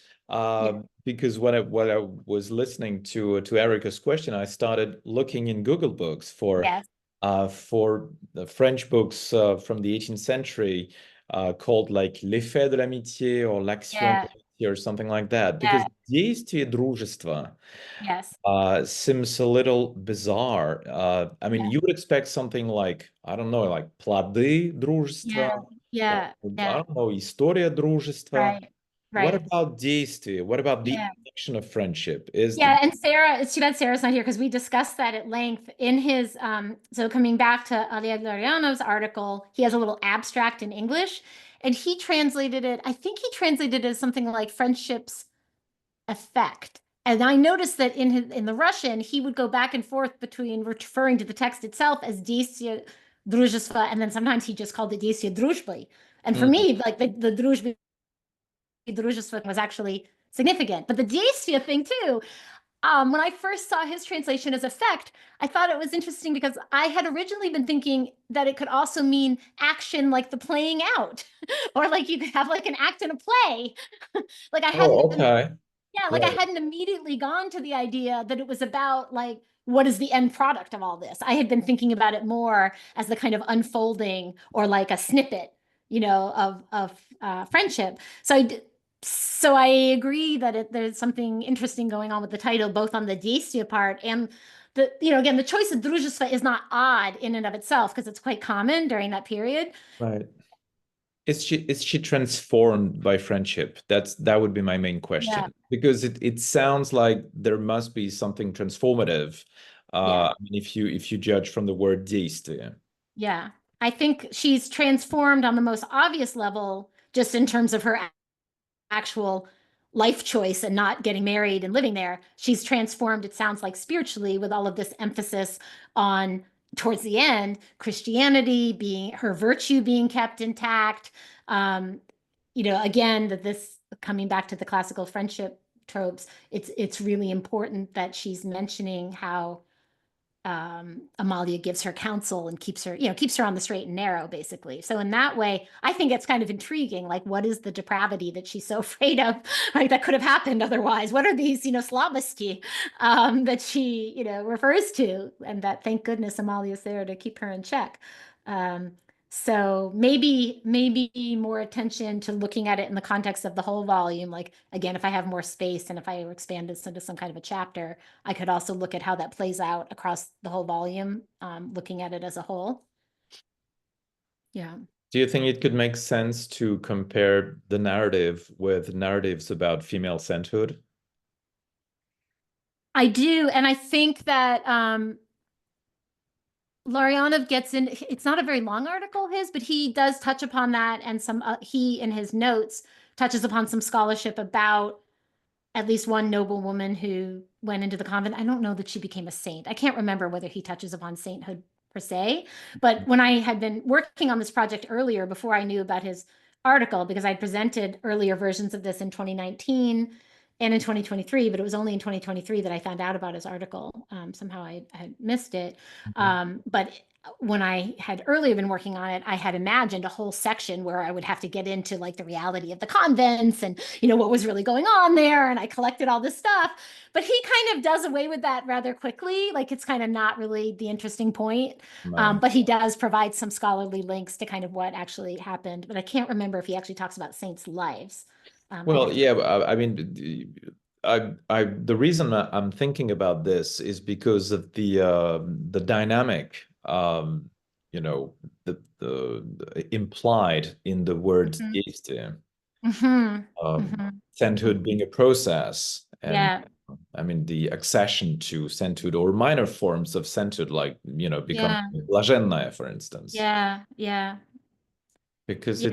Speaker 1: Because when I was listening to Erica's question, I started looking in Google Books for the French books from the 18th century called like L'effet de l'amitié or L'action de l'amitié or something like that. Because Действие, дружества seems a little bizarre. I mean, you would expect something like, I don't know, like Плоды дружества. I don't know, История дружества.
Speaker 2: Right.
Speaker 1: What about Действие? What about the action of friendship?
Speaker 2: And Sarah, it's too bad Sarah's not here because we discussed that at length in his, so coming back to Aleksandro's article, he has a little abstract in English and he translated it, I think he translated it as something like friendship's effect. And I noticed that in the Russian, he would go back and forth between referring to the text itself as Действие, дружества, and then sometimes he just called it Действие дружбы. And for me, like the дружбы was actually significant, but the Действие thing too, when I first saw his translation as effect, I thought it was interesting because I had originally been thinking that it could also mean action, like the playing out, or like you could have like an act in a play. Like I hadn't, I hadn't immediately gone to the idea that it was about like, what is the end product of all this? I had been thinking about it more as the kind of unfolding or like a snippet, of friendship. So I agree that there's something interesting going on with the title, both on the Действие part and the, again, the choice of дружества is not odd in and of itself because it's quite common during that period.
Speaker 1: Right. Is she transformed by friendship? That would be my main question, because it sounds like there must be something transformative I mean, if you judge from the word действие.
Speaker 2: Yeah, I think she's transformed on the most obvious level, just in terms of her actual life choice and not getting married and living there. She's transformed, it sounds like, spiritually, with all of this emphasis on, towards the end, Christianity being, her virtue being kept intact. You know, again, that this, coming back to the classical friendship tropes, it's really important that she's mentioning how Amalia gives her counsel and keeps her on the straight and narrow, basically. So in that way, I think it's kind of intriguing. Like, what is the depravity that she's so afraid of? Like, that could have happened otherwise. What are these, slabosti that she, refers to? And that, thank goodness, Amalia's there to keep her in check. So maybe more attention to looking at it in the context of the whole volume. Like, again, if I have more space and if I expand this into some kind of a chapter, I could also look at how that plays out across the whole volume, looking at it as a whole. Yeah.
Speaker 1: Do you think it could make sense to compare the narrative with narratives about female sainthood?
Speaker 2: I do. And I think that Larionov gets in, it's not a very long article, but he does touch upon that, and he in his notes touches upon some scholarship about at least one noble woman who went into the convent. I don't know that she became a saint. I can't remember whether he touches upon sainthood per se, but when I had been working on this project earlier, before I knew about his article, because I presented earlier versions of this in 2019 and in 2023, but it was only in 2023 that I found out about his article. Somehow I had missed it. But when I had earlier been working on it, I had imagined a whole section where I would have to get into like the reality of the convents and, what was really going on there. And I collected all this stuff, but he kind of does away with that rather quickly. Like, it's kind of not really the interesting point. But he does provide some scholarly links to kind of what actually happened. But I can't remember if he actually talks about saints' lives.
Speaker 1: Well, yeah, I mean, the reason I'm thinking about this is because of the dynamic, the implied in the word Действие. Sainthood being a process, and I mean the accession to sainthood or minor forms of sainthood, like becoming блаженная, for instance. Because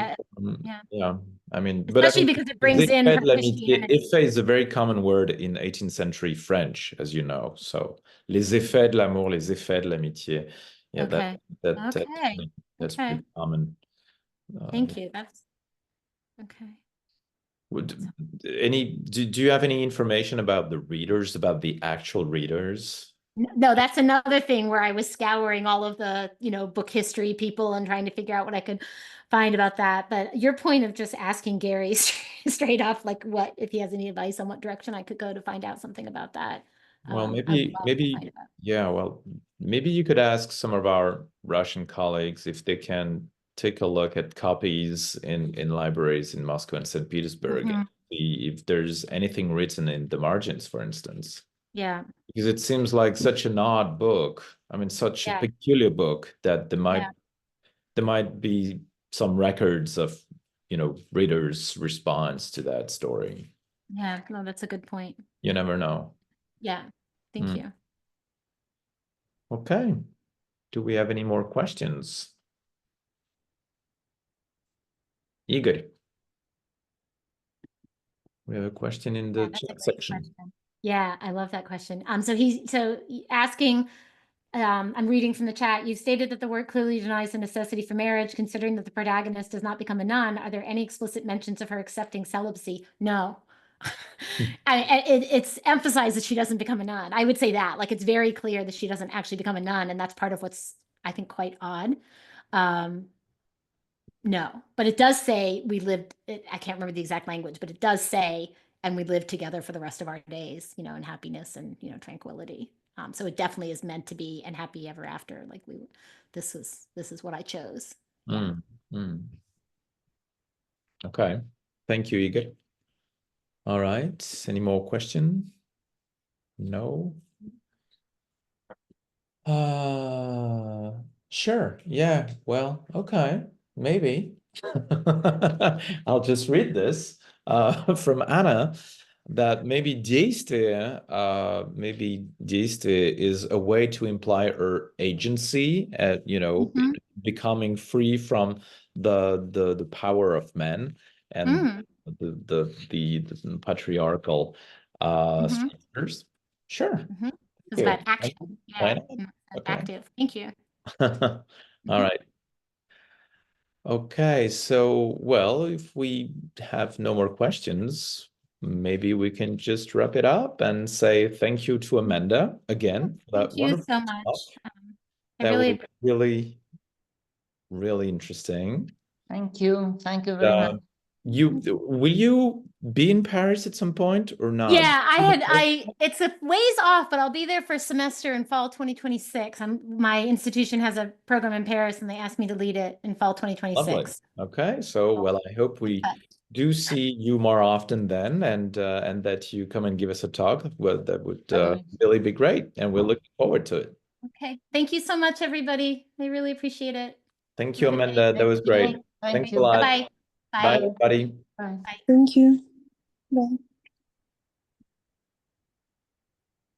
Speaker 1: I mean,
Speaker 2: especially because it brings in her Christianity.
Speaker 1: Effet is a very common word in 18th century French, as you know. So les effets de l'amour, les effets de l'amitié. Yeah, that's pretty common.
Speaker 2: Thank you. That's okay.
Speaker 1: Do you have any information about the readers, about the actual readers?
Speaker 2: No, that's another thing where I was scouring all of the, book history people and trying to figure out what I could find about that. But your point of just asking Gary straight off, like, what, if he has any advice on what direction I could go to find out something about that.
Speaker 1: Well, maybe you could ask some of our Russian colleagues if they can take a look at copies in libraries in Moscow and St. Petersburg and see if there's anything written in the margins, for instance.
Speaker 2: Yeah.
Speaker 1: Because it seems like such an odd book. I mean, such a peculiar book that there might be some records of, readers' response to that story.
Speaker 2: Yeah, no, that's a good point.
Speaker 1: You never know.
Speaker 2: Yeah, thank you.
Speaker 1: Okay. Do we have any more questions? Igor. We have a question in the chat section.
Speaker 2: Question. Yeah, I love that question. So asking, I'm reading from the chat. You stated that the work clearly denies the necessity for marriage, considering that the protagonist does not become a nun. Are there any explicit mentions of her accepting celibacy? No. It's emphasized that she doesn't become a nun. I would say that, like, it's very clear that she doesn't actually become a nun, and that's part of what's, I think, quite odd. No, but it does say we lived, I can't remember the exact language, but it does say, and we lived together for the rest of our days, in happiness and, tranquility. So it definitely is meant to be and happy ever after. Like, this is what I chose.
Speaker 1: Okay. Thank you, Igor. All right. Any more question? No. Sure. Yeah. Well, okay. Maybe. I'll just read this from Anna. that maybe Действие, is a way to imply her agency, you know, becoming free from the power of men and the patriarchal structures. Sure.
Speaker 2: It's about action. Yeah.
Speaker 1: Okay.
Speaker 2: Active. Thank you.
Speaker 1: All right. Okay, so, well, if we have no more questions, maybe we can just wrap it up and say thank you to Amanda again for that
Speaker 2: Thank you
Speaker 1: wonderful
Speaker 2: so much.
Speaker 1: talk.
Speaker 2: I
Speaker 1: That
Speaker 2: really
Speaker 1: was really, really interesting.
Speaker 5: Thank you. Thank you very much.
Speaker 1: Will you be in Paris at some point or not?
Speaker 2: Yeah, it's a ways off, but I'll be there for a semester in fall 2026. My institution has a program in Paris and they asked me to lead it in fall 2026.
Speaker 1: Lovely. Okay, so, well, I hope we do see you more often then, and that you come and give us a talk. Well, that would really be great, and we're looking forward to it.
Speaker 2: Okay, thank you so much, everybody. I really appreciate it.
Speaker 1: Thank you, Amanda. That was great. Thanks a lot.
Speaker 2: Bye-bye.
Speaker 1: Bye, everybody.
Speaker 5: Bye.
Speaker 3: Thank you. Bye.